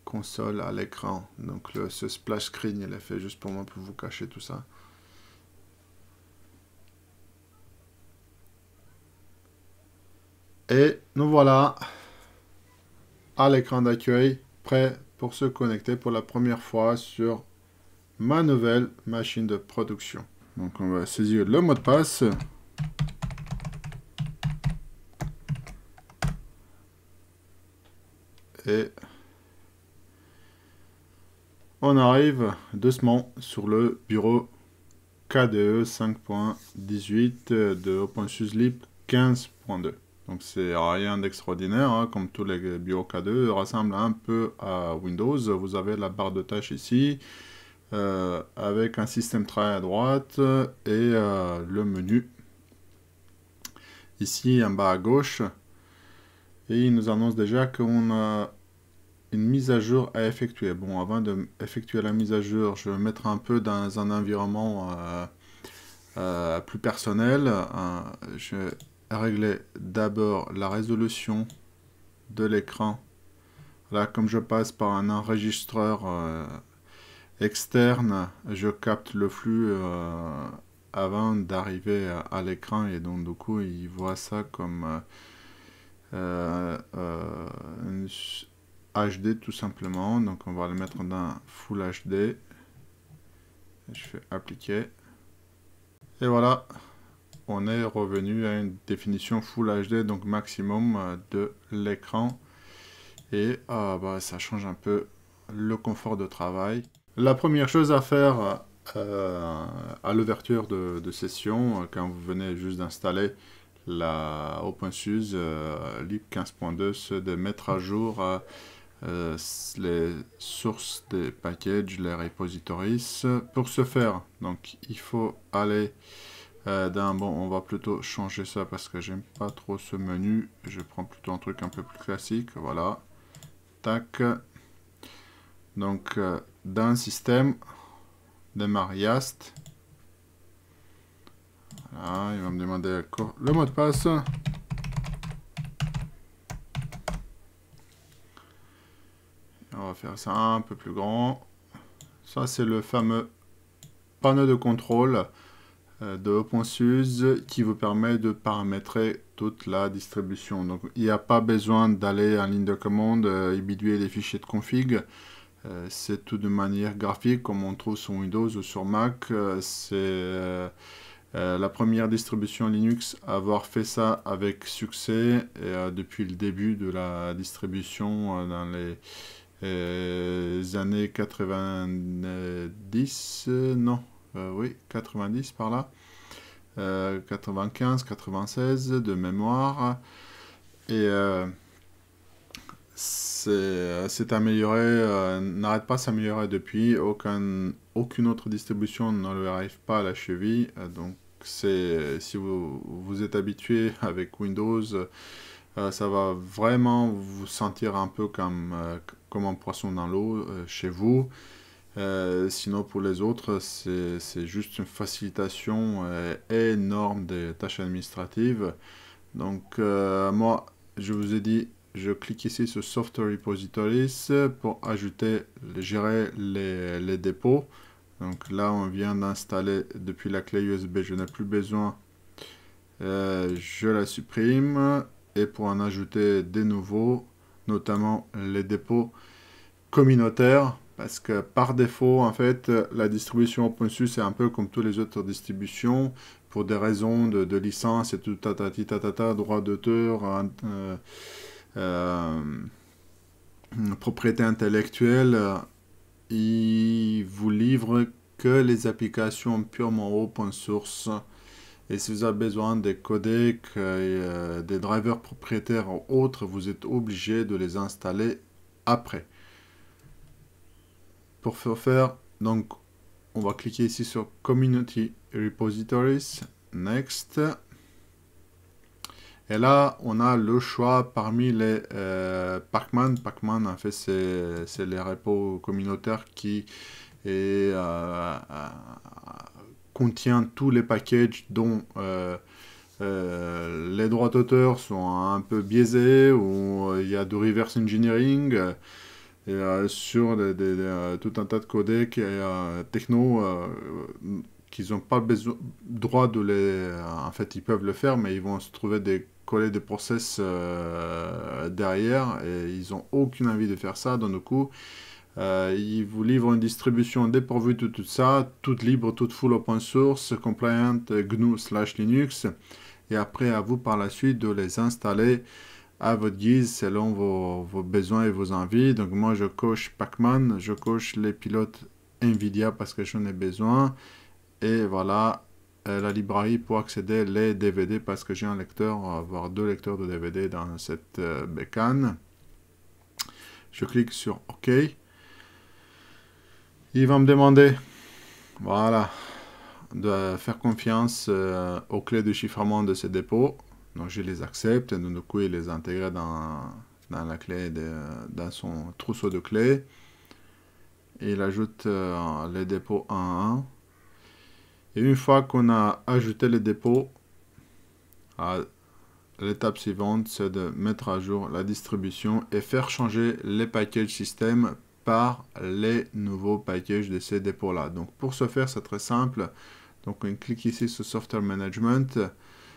console à l'écran. Donc, ce splash screen, il est fait juste pour moi, pour vous cacher tout ça. Et nous voilà à l'écran d'accueil, prêt pour se connecter pour la première fois sur ma nouvelle machine de production. Donc on va saisir le mot de passe. Et on arrive doucement sur le bureau KDE 5.18 de OpenSUSE 15.2. Donc c'est rien d'extraordinaire, hein, comme tous les bureaux KDE, ressemble un peu à Windows. Vous avez la barre de tâches ici, avec un système travail à droite et le menu ici en bas à gauche. Et il nous annonce déjà qu'on a une mise à jour à effectuer. Bon, avant d'effectuer la mise à jour, je vais me mettre un peu dans un environnement plus personnel. Je vais régler d'abord la résolution de l'écran. Là, comme je passe par un enregistreur externe, je capte le flux avant d'arriver à l'écran et donc du coup il voit ça comme une HD tout simplement. Donc on va le mettre dans Full HD. Je fais appliquer. Et voilà, on est revenu à une définition Full HD, donc maximum de l'écran. Et ça change un peu le confort de travail. La première chose à faire à l'ouverture de session, quand vous venez juste d'installer la OpenSUSE lib 15.2, de mettre à jour les sources des packages, les repositories. Pour ce faire, donc il faut aller bon, on va plutôt changer ça parce que j'aime pas trop ce menu. Je prends plutôt un truc un peu plus classique. Voilà. Tac. Donc, dans système, démarre Yast. Voilà, il va me demander le mot de passe. On va faire ça un peu plus grand. Ça, c'est le fameux panneau de contrôle de OpenSUSE qui vous permet de paramétrer toute la distribution. Donc, il n'y a pas besoin d'aller en ligne de commande et biduer les fichiers de config. C'est tout de manière graphique, comme on trouve sur Windows ou sur Mac. C'est la première distribution Linux à avoir fait ça avec succès depuis le début de la distribution dans les années 90, non, oui, 90 par là, 95, 96 de mémoire, et c'est amélioré, n'arrête pas de s'améliorer depuis. Aucune autre distribution ne lui arrive pas à la cheville, donc si vous êtes habitué avec Windows, ça va vraiment vous sentir un peu comme un poisson dans l'eau chez vous. Sinon, pour les autres, c'est juste une facilitation énorme des tâches administratives. Donc, moi, je vous ai dit, je clique ici sur Software Repositories pour gérer les dépôts. Donc là, on vient d'installer depuis la clé USB, je n'ai plus besoin. Je la supprime. Et pour en ajouter des nouveaux, notamment les dépôts communautaires, parce que par défaut, en fait, la distribution OpenSUSE, c'est un peu comme toutes les autres distributions, pour des raisons de licence et tout droit d'auteur, propriété intellectuelle, ils vous livrent que les applications purement open source. Et si vous avez besoin des codecs, des drivers propriétaires ou autres, vous êtes obligé de les installer après. Pour ce faire, donc, on va cliquer ici sur Community Repositories, Next. Et là, on a le choix parmi les Pacman. Pacman, en fait, c'est les repos communautaires qui contient tous les packages dont les droits d'auteur sont un peu biaisés, ou il y a du reverse engineering, sur tout un tas de codecs techno qu'ils n'ont pas besoin, droit de les... en fait, ils peuvent le faire, mais ils vont se trouver coller des process derrière, et ils n'ont aucune envie de faire ça. Donc, du coup, ils vous livrent une distribution dépourvue de tout ça, toute libre, toute full open source, compliant GNU/Linux, et après à vous par la suite de les installer à votre guise selon vos besoins et vos envies. Donc moi je coche Pacman, je coche les pilotes Nvidia parce que j'en ai besoin, et voilà la librairie pour accéder les DVD parce que j'ai un lecteur, voire 2 lecteurs de DVD dans cette bécane. Je clique sur OK. Il va me demander, voilà, de faire confiance aux clés de chiffrement de ces dépôts. Donc je les accepte, et du coup il les intègre dans la clé, dans son trousseau de clés. Et il ajoute les dépôts un à un. Et une fois qu'on a ajouté les dépôts, l'étape suivante, c'est de mettre à jour la distribution et faire changer les packages système par les nouveaux packages de ces dépôts-là. Donc pour ce faire, c'est très simple. Donc on clique ici sur Software Management.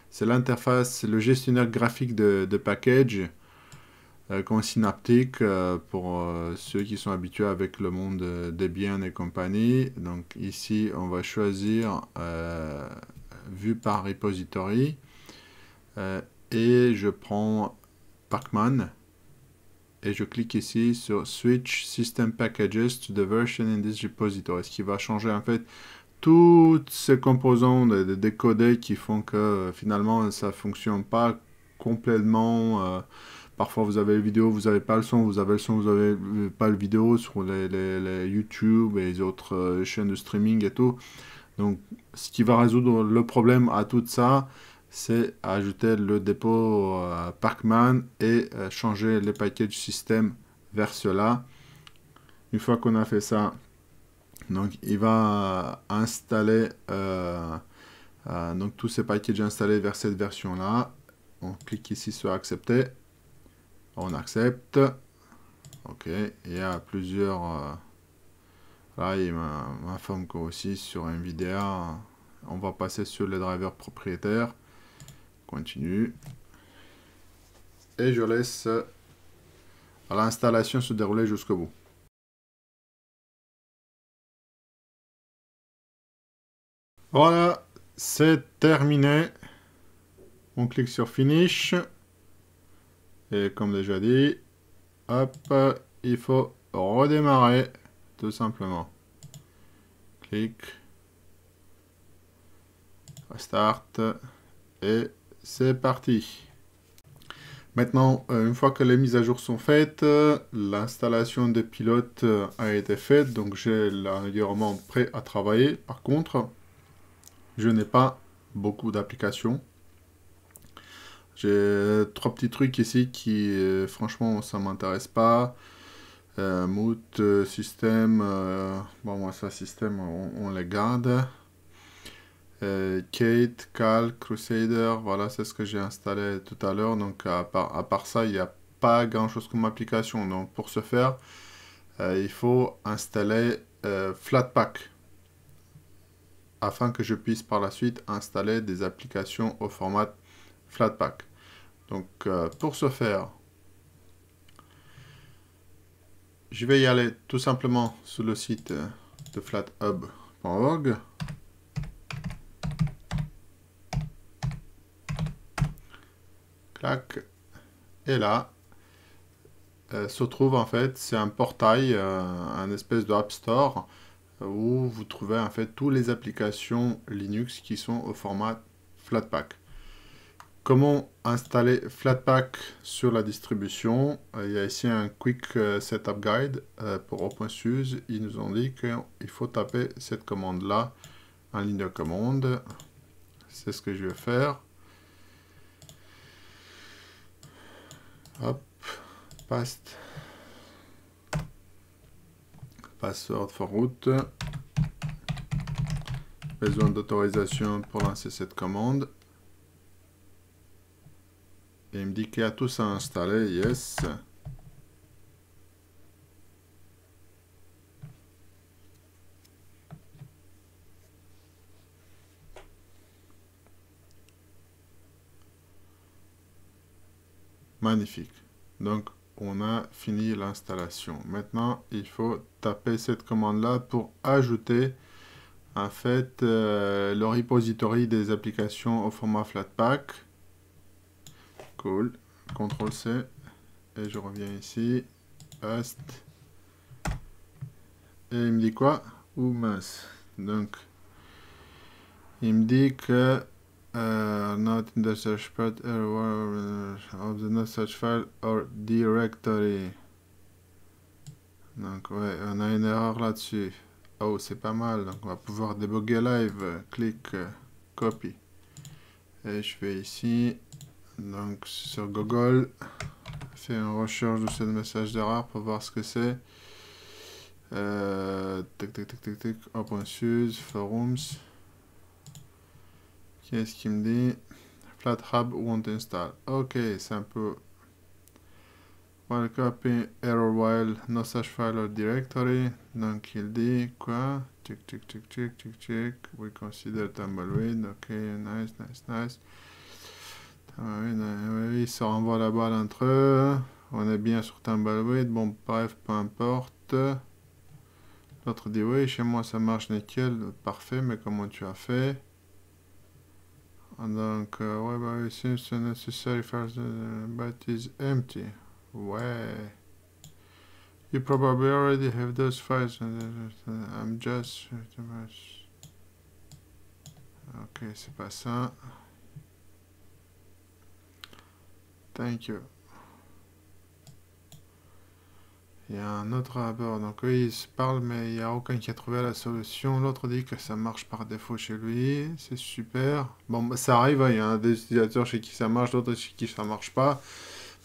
C'est l'interface, c'est le gestionnaire graphique de package comme Synaptic pour ceux qui sont habitués avec le monde Debian et compagnie. Donc ici, on va choisir vue par repository et je prends Pacman. et je clique ici sur Switch System Packages to the version in this repository, ce qui va changer en fait toutes ces composants des codecs qui font que finalement ça fonctionne pas complètement. Parfois vous avez le vidéo, vous n'avez pas le son, vous avez le son, vous n'avez pas le vidéo sur les YouTube et les autres chaînes de streaming et tout. Donc ce qui va résoudre le problème à tout ça, c'est ajouter le dépôt Pacman et changer les packages système vers cela. Une fois qu'on a fait ça, donc il va installer donc tous ces packages installés vers cette version là. On clique ici sur accepter, on accepte. Ok, il y a plusieurs là il m'informe qu'aussi sur NVIDIA on va passer sur les drivers propriétaires. Continue et je laisse l'installation se dérouler jusqu'au bout. Voilà, c'est terminé. On clique sur Finish. Et comme déjà dit, hop, il faut redémarrer, tout simplement. Clic. Restart. Et c'est parti. Maintenant, une fois que les mises à jour sont faites, l'installation des pilotes a été faite. Donc j'ai l'environnement prêt à travailler. Par contre, je n'ai pas beaucoup d'applications. J'ai 3 petits trucs ici qui, franchement, ça m'intéresse pas. Moot, système, bon, moi, ça, système, on les garde. Kate, Cal, Crusader, voilà, c'est ce que j'ai installé tout à l'heure. Donc, à part ça, il n'y a pas grand-chose comme application. Donc, pour ce faire, il faut installer Flatpak, afin que je puisse par la suite installer des applications au format Flatpak. Donc pour ce faire, je vais y aller tout simplement sur le site de flathub.org. Clac. Et là, se trouve en fait, c'est un portail, un espèce de App Store, où vous trouvez en fait toutes les applications Linux qui sont au format Flatpak. Comment installer Flatpak sur la distribution? Il y a ici un Quick Setup Guide pour OpenSUSE. Ils nous ont dit qu'il faut taper cette commande-là en ligne de commande. C'est ce que je vais faire. Hop, password for root. Besoin d'autorisation pour lancer cette commande. Et il me dit qu'il y a tout ça installé, yes. Magnifique. Donc, on a fini l'installation. Maintenant, il faut taper cette commande-là pour ajouter, en fait, le repository des applications au format Flatpak. Cool. CTRL-C. Et je reviens ici. Paste. Et il me dit quoi? Ou mince. Donc, il me dit que not in the search path of the not search file or directory. Donc, ouais, on a une erreur là-dessus. Oh, c'est pas mal. Donc, on va pouvoir débugger live. Clic, copy. Et je vais ici. Donc, sur Google. Fais une recherche de ce message d'erreur pour voir ce que c'est. OpenSUSE, Forums. Qu'est-ce qu'il me dit? FlatHub won't install. Ok, c'est un peu... While copy error while no such file or directory. Donc il dit quoi? We consider Tumbleweed. Ok, nice. Oui, ça renvoie la balle entre eux. On est bien sur Tumbleweed. Bon, bref, peu importe. L'autre dit oui, chez moi ça marche nickel. Parfait, mais comment tu as fait? Donc, ouais, bah, it seems necessary for the but is empty. Ouais. You probably already have those files. I'm just... Ok, c'est pas ça. Thank you. Il y a un autre à bord. Donc eux, ils se parlent, mais il n'y a aucun qui a trouvé la solution. L'autre dit que ça marche par défaut chez lui. C'est super. Bon, bah, ça arrive, hein. Il y a des utilisateurs chez qui ça marche, d'autres chez qui ça marche pas.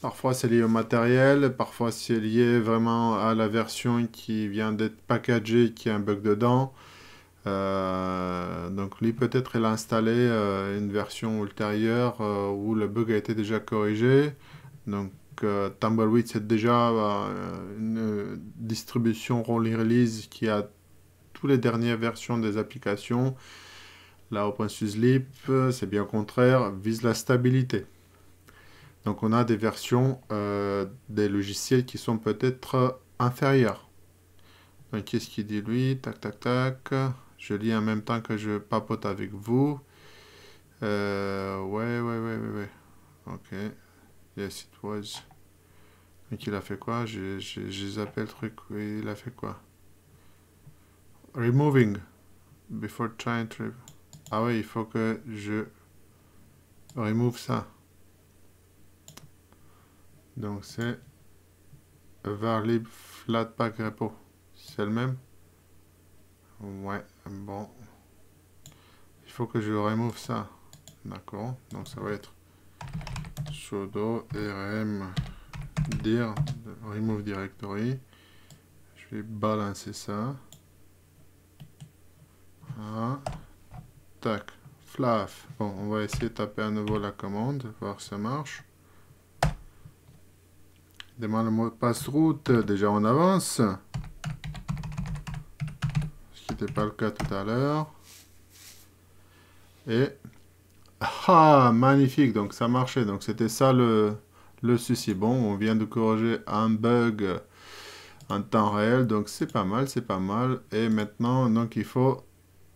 Parfois, c'est lié au matériel. Parfois, c'est lié vraiment à la version qui vient d'être packagée, qui a un bug dedans. Donc lui, peut-être, il a installé une version ultérieure où le bug a été déjà corrigé. Donc, Tumbleweed, c'est déjà une distribution rolling release qui a toutes les dernières versions des applications. Là, OpenSUSE Leap, c'est bien au contraire, vise la stabilité. Donc, on a des versions des logiciels qui sont peut-être inférieures. Donc, qu'est-ce qu'il dit lui? Tac, tac, tac. Je lis en même temps que je papote avec vous. Ouais. Ok. Yes, it was. Donc il a fait quoi? Je zappé le truc. Il a fait quoi? Removing. Before trying to... Ah oui, il faut que je remove ça. Donc c'est varlib flatpak repo. C'est le même? Ouais, bon. Il faut que je remove ça. D'accord. Donc ça va être sudo rm dir remove directory. Je vais balancer ça. Ah. Tac. Flaf. Bon, on va essayer de taper à nouveau la commande, voir si ça marche. Demande le mot de passe route. Déjà on avance. Ce qui n'était pas le cas tout à l'heure. Et... Ah, magnifique. Donc ça marchait. Donc c'était ça le souci. Bon, on vient de corriger un bug en temps réel. Donc c'est pas mal, c'est pas mal. Et maintenant, donc il faut...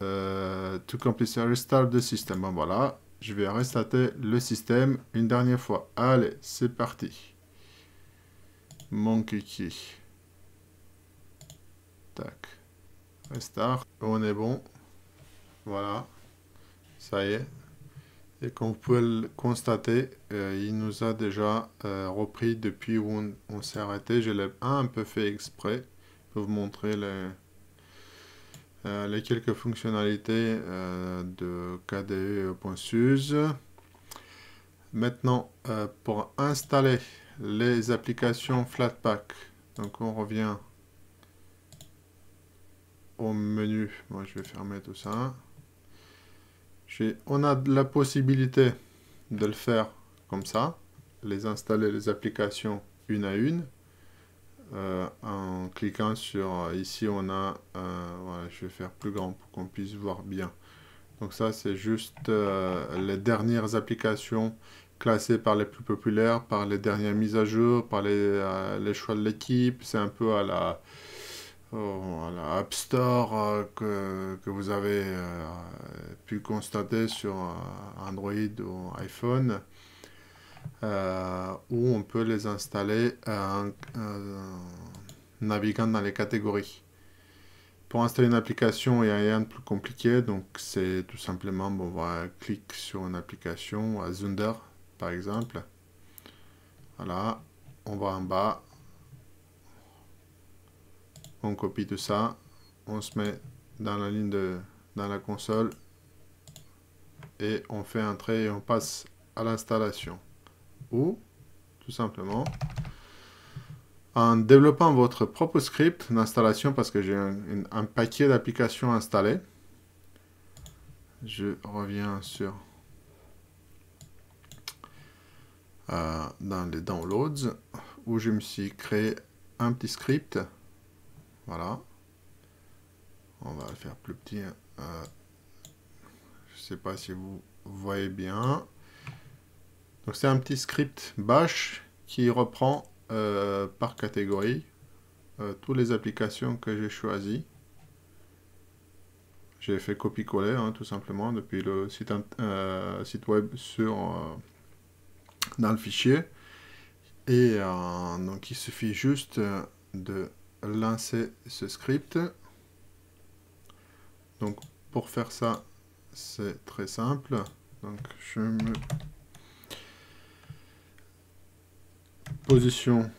to complete restart the system. Bon voilà, je vais restarter le système une dernière fois. Allez, c'est parti. Mon kiki. Tac. Restart. On est bon. Voilà. Ça y est. Et comme vous pouvez le constater, il nous a déjà repris depuis où on s'est arrêté. Je l'ai un peu fait exprès pour vous montrer les quelques fonctionnalités de KDE.SUSE. Maintenant, pour installer les applications Flatpak, donc on revient au menu. Moi, je vais fermer tout ça. On a la possibilité de le faire comme ça, les installer les applications une à une. En cliquant sur ici on a voilà, je vais faire plus grand pour qu'on puisse voir bien. Donc ça c'est juste les dernières applications classées par les plus populaires, par les dernières mises à jour, par les choix de l'équipe. C'est un peu à la App Store que vous avez pu constater sur Android ou iPhone. Où on peut les installer en naviguant dans les catégories. Pour installer une application, il n'y a rien de plus compliqué, donc c'est tout simplement, bon, on va cliquer sur une application, à Zunder par exemple. Voilà, on va en bas, on copie tout ça, on se met dans la ligne dans la console et on fait entrer et on passe à l'installation. Ou tout simplement en développant votre propre script d'installation, parce que j'ai un paquet d'applications installées. Je reviens sur dans les downloads où je me suis créé un petit script. Voilà, on va le faire plus petit. Je sais pas si vous voyez bien. Donc c'est un petit script bash qui reprend par catégorie toutes les applications que j'ai choisies. J'ai fait copier-coller hein, tout simplement depuis le site web dans le fichier. Et donc il suffit juste de lancer ce script. Donc pour faire ça, c'est très simple. Donc je me positionne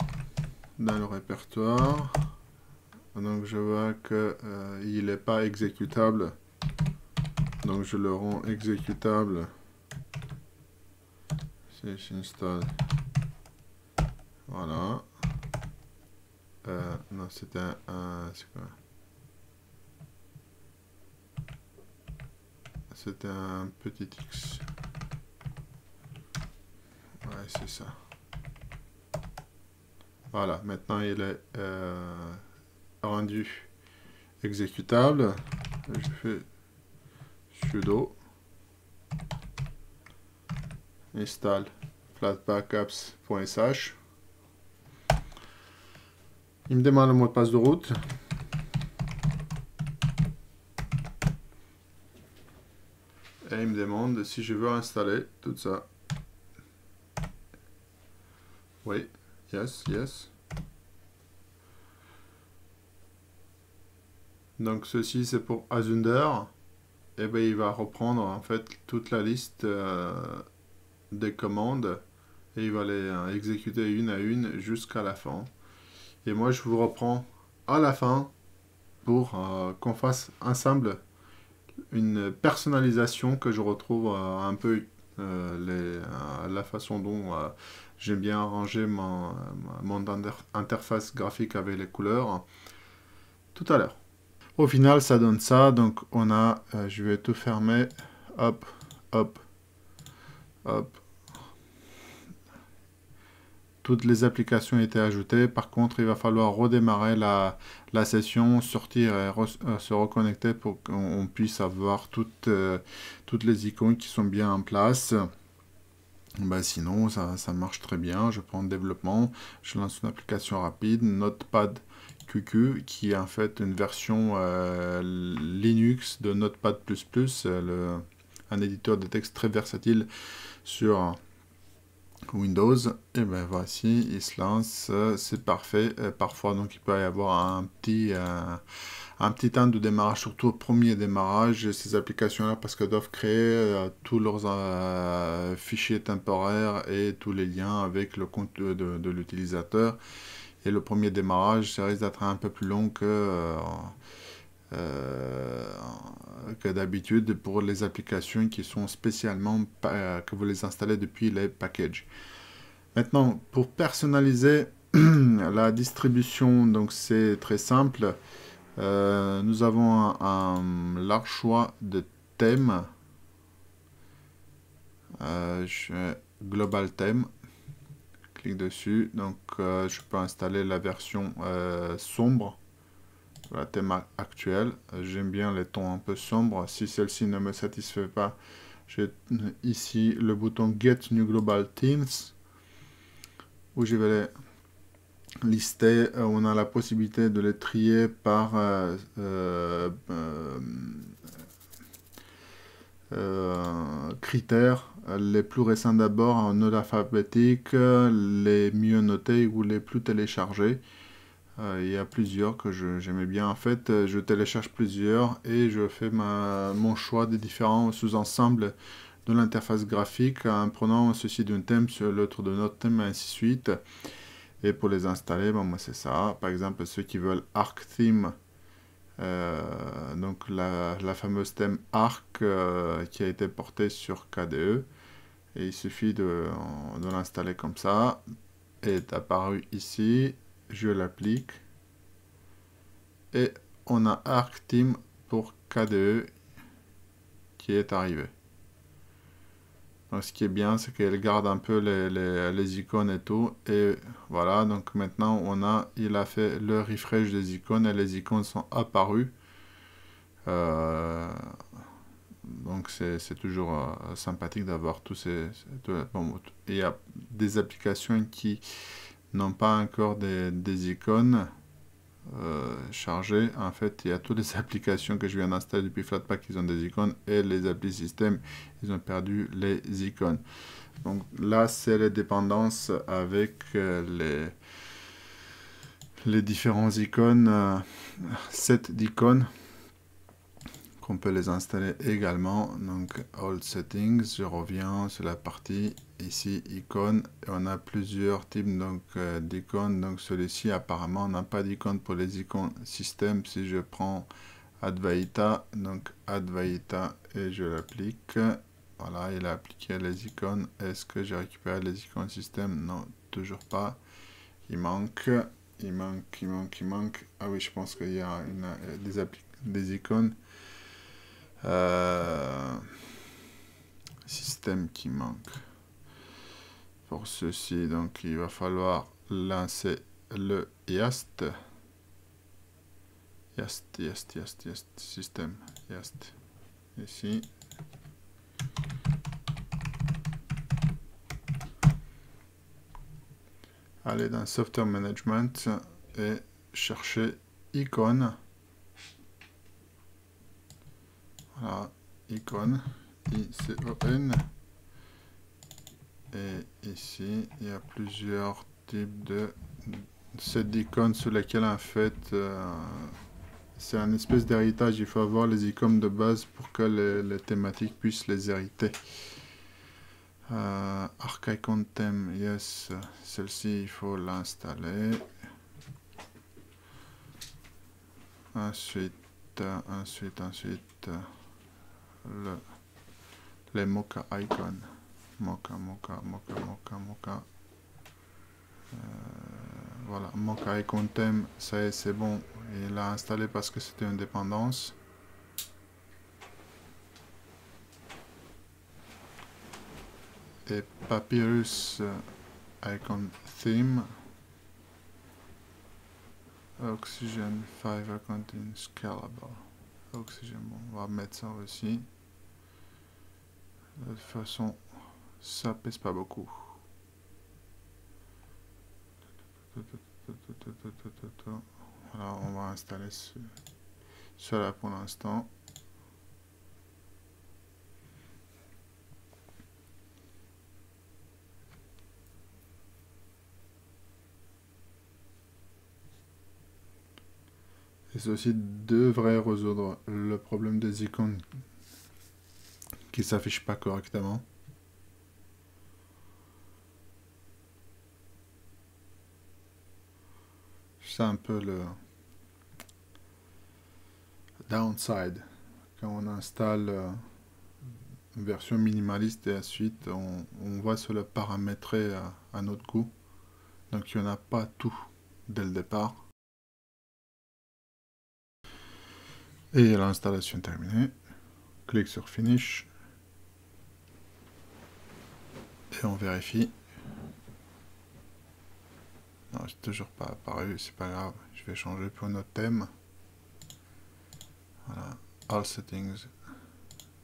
dans le répertoire. Donc je vois que il n'est pas exécutable. Donc je le rends exécutable. Si j'installe. Voilà. Non, c'était c'est quoi? C'était un petit X. Ouais, c'est ça. Voilà, maintenant il est rendu exécutable. Je fais sudo install flatpakapps.sh. Il me demande le mot de passe de route. Et il me demande si je veux installer tout ça. Oui, yes, yes. Donc ceci c'est pour Azunder. Et bien il va reprendre en fait toute la liste des commandes et il va les exécuter une à une jusqu'à la fin. Et moi je vous reprends à la fin pour qu'on fasse ensemble une personnalisation que je retrouve un peu la façon dont j'aime bien arranger mon interface graphique avec les couleurs tout à l'heure. Au final, ça donne ça. Donc, on a, je vais tout fermer. Hop, hop, hop. Toutes les applications étaient ajoutées. Par contre, il va falloir redémarrer la session, sortir et se reconnecter pour qu'on puisse avoir toutes les icônes qui sont bien en place. Ben, sinon, ça marche très bien. Je prends le développement, je lance une application rapide, Notepad QQ, qui est en fait une version Linux de Notepad++, un éditeur de texte très versatile sur Windows. Et ben voici, il se lance, c'est parfait. Parfois, donc, il peut y avoir un petit temps de démarrage, surtout au premier démarrage, ces applications-là, parce qu'elles doivent créer tous leurs fichiers temporaires et tous les liens avec le compte de l'utilisateur. Et le premier démarrage, ça risque d'être un peu plus long que d'habitude pour les applications qui sont spécialement, que vous les installez depuis les packages. Maintenant, pour personnaliser la distribution, donc c'est très simple. Nous avons un large choix de thèmes. Global thème. Clique dessus. Donc, je peux installer la version sombre. La thème actuelle. J'aime bien les tons un peu sombres. Si celle-ci ne me satisfait pas, j'ai ici le bouton Get New Global Themes, où je vais les lister. On a la possibilité de les trier par critères. Les plus récents d'abord en ordre alphabétique, les mieux notés ou les plus téléchargés. Il y a plusieurs que j'aimais bien. En fait, je télécharge plusieurs et je fais mon choix des différents sous-ensembles de l'interface graphique en prenant ceci d'un thème sur l'autre de notre thème, et ainsi de suite. Et pour les installer, bon, moi c'est ça. Par exemple, ceux qui veulent Arc Theme, donc la fameuse thème Arc qui a été portée sur KDE. Et il suffit de l'installer comme ça. Elle est apparue ici. Je l'applique. Et on a Arc Theme pour KDE qui est arrivé. Donc ce qui est bien, c'est qu'elle garde un peu les icônes et tout. Et voilà, donc maintenant il a fait le refresh des icônes et les icônes sont apparues. Donc c'est toujours sympathique d'avoir tous ces... Bon, il y a des applications qui n'ont pas encore des icônes chargées. En fait, il y a toutes les applications que je viens d'installer depuis Flatpak qui ont des icônes, et les applis système, ils ont perdu les icônes. Donc là, c'est les dépendances avec les différents icônes, set d'icônes, qu'on peut les installer également. Donc All Settings, je reviens sur la partie ici icônes, et on a plusieurs types d'icônes. Donc celui-ci apparemment n'a pas d'icône pour les icônes système. Si je prends Advaita, donc Advaita, et je l'applique, voilà, il a appliqué les icônes. Est-ce que j'ai récupéré les icônes système? Non, toujours pas. Il manque. Ah oui, je pense qu'il y a des icônes système qui manque. Pour ceci, donc il va falloir lancer le YAST. Système YAST. Ici. Aller dans Software Management et chercher icône. Voilà, icône, ICON. Et ici, il y a plusieurs types de set d'icônes sur lesquelles en fait c'est un espèce d'héritage. Il faut avoir les icônes de base pour que les thématiques puissent les hériter. Archicon theme, yes, celle-ci il faut l'installer. Ensuite, les Mocha icons. Mocha. Voilà, Mocha icon theme, ça y est, c'est bon. Il l'a installé parce que c'était une dépendance. Et Papyrus icon theme. Oxygen Fiber Content Scalable. Oxygen, bon, on va mettre ça aussi. De toute façon, ça pèse pas beaucoup. Voilà, on va installer cela pour l'instant. Et ceci devrait résoudre le problème des icônes qui ne s'affichent pas correctement. C'est un peu le downside quand on installe une version minimaliste et ensuite on va se le paramétrer à notre goût. Donc il n'y en a pas tout dès le départ. Et l'installation terminée. Clique sur Finish. Et on vérifie. Non, c'est toujours pas apparu, c'est pas grave. Je vais changer pour notre thème. Voilà. All Settings.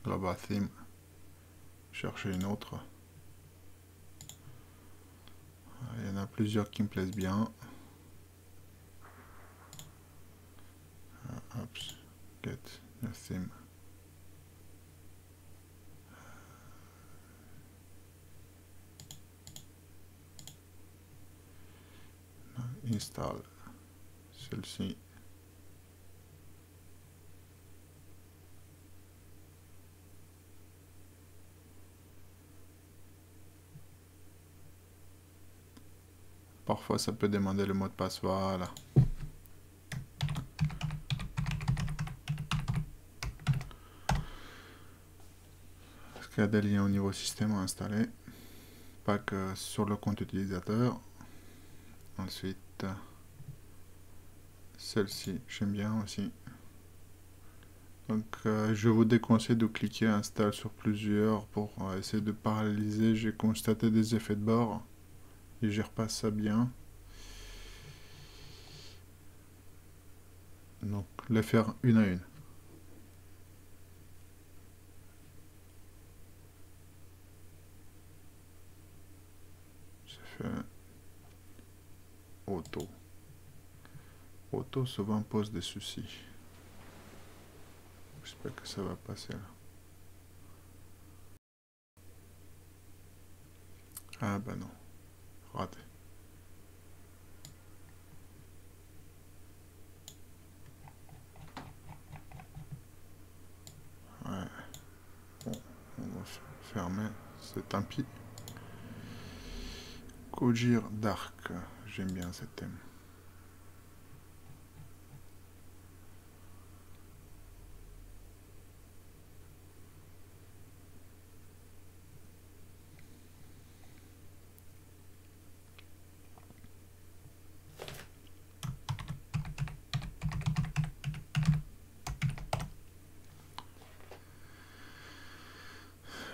Global Theme. Chercher une autre. Il y en a plusieurs qui me plaisent bien. Oops. Get the theme. Install celle-ci. Parfois ça peut demander le mot de passe, voilà. Est-ce qu'il y a des liens au niveau système à installer? Pas que sur le compte utilisateur. Ensuite, celle-ci, j'aime bien aussi. Donc, je vous déconseille de cliquer install sur plusieurs pour essayer de paralyser. J'ai constaté des effets de bord et je repasse ça bien. Donc, les faire une à une. Je fais auto. Auto souvent pose des soucis. J'espère que ça va passer là. Ah bah non, raté. fermer, c'est tant pis. Kojir Dark, j'aime bien ce thème.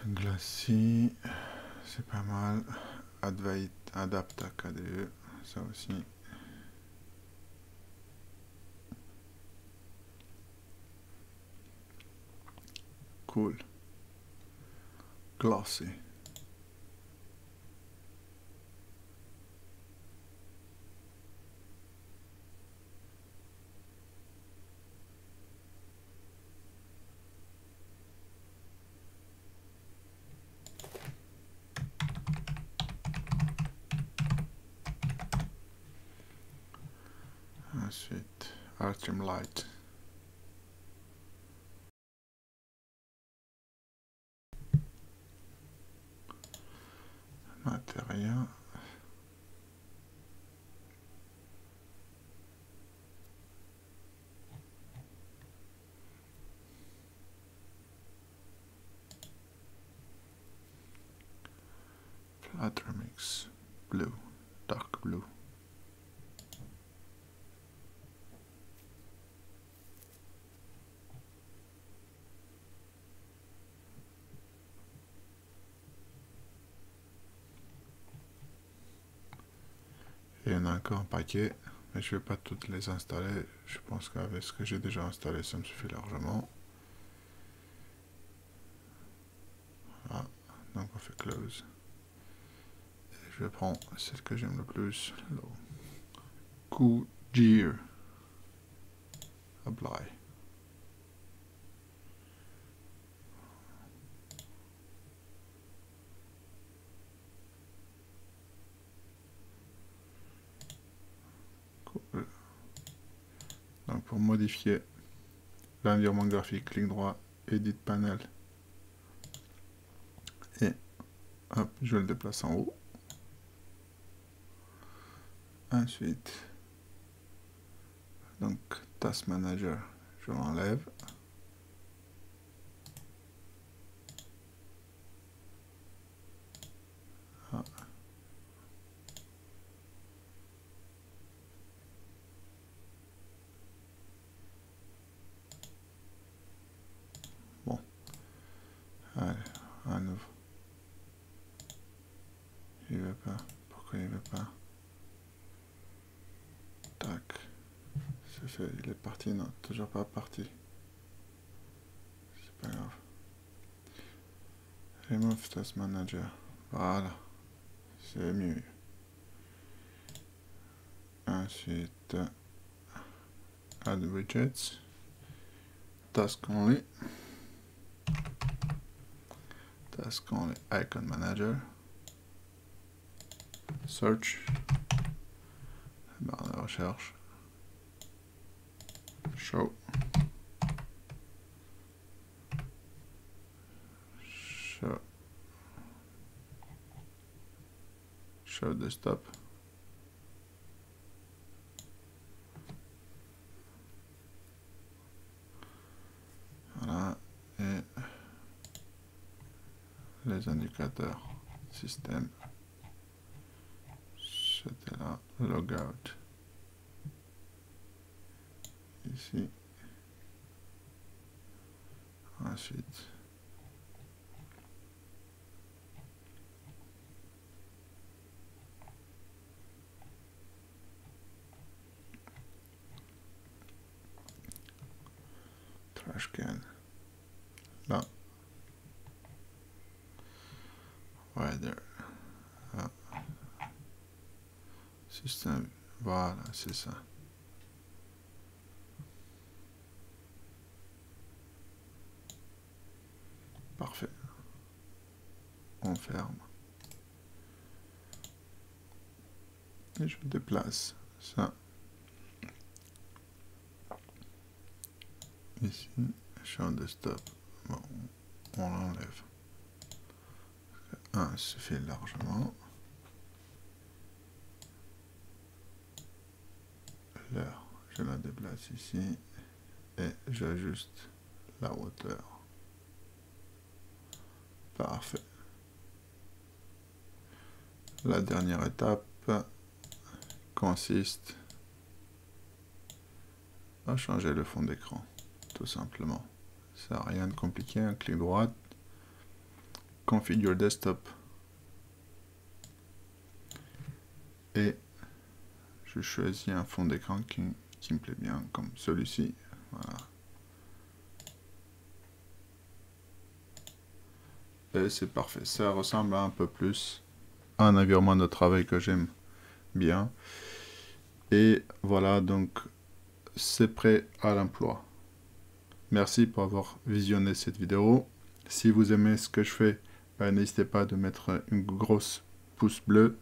Glacis, c'est pas mal. Adapta KDE, ça aussi. Cool. Glossy. Ensuite, Artium Light. Matériel. Flattermix. Blue. Dark blue. Et il y en a encore un paquet, mais je ne vais pas toutes les installer. Je pense qu'avec ce que j'ai déjà installé, ça me suffit largement. Voilà, donc on fait close. Et je vais prendre celle que j'aime le plus, le Kojir. Apply. Cool. Donc pour modifier l'environnement graphique, clic droit, Edit Panel. Et hop, je le déplace en haut. Ensuite, donc Task Manager, je l'enlève. Ah. Bon, allez, à nouveau. Il veut pas. Pourquoi il veut pas? Tac. C'est fait, il est parti, non, toujours pas parti. C'est pas grave. Remove Task Manager. Voilà. C'est mieux. Ensuite, Add Widgets. Task Only. Task Only Icon Manager. Search. Barre de recherche. Show. Show Desktop. Voilà. Et les indicateurs système. C'était là. Logout. Ici. Ensuite. Trash can. Là. Weather. Ah. Système. Voilà, c'est ça. Parfait. On ferme. Et je déplace ça. Ici, champ de stop. Bon, on l'enlève. 1 suffit largement. L'heure, je la déplace ici et j'ajuste la hauteur. Parfait. La dernière étape consiste à changer le fond d'écran, tout simplement. Ça n'a rien de compliqué, un clic droit, Configure Desktop, et je choisis un fond d'écran qui me plaît bien, comme celui-ci. Voilà. Et c'est parfait, ça ressemble un peu plus à un environnement de travail que j'aime bien. Et voilà, donc c'est prêt à l'emploi. Merci pour avoir visionné cette vidéo. Si vous aimez ce que je fais, n'hésitez pas de mettre une grosse pouce bleu.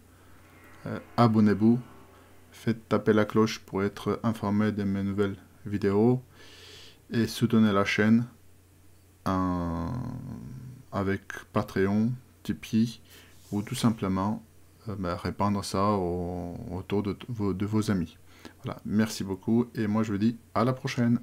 Abonnez-vous. Faites taper la cloche pour être informé de mes nouvelles vidéos. Et soutenez la chaîne avec Patreon, Tipeee, ou tout simplement répandre ça autour de vos amis. Voilà, merci beaucoup et moi je vous dis à la prochaine.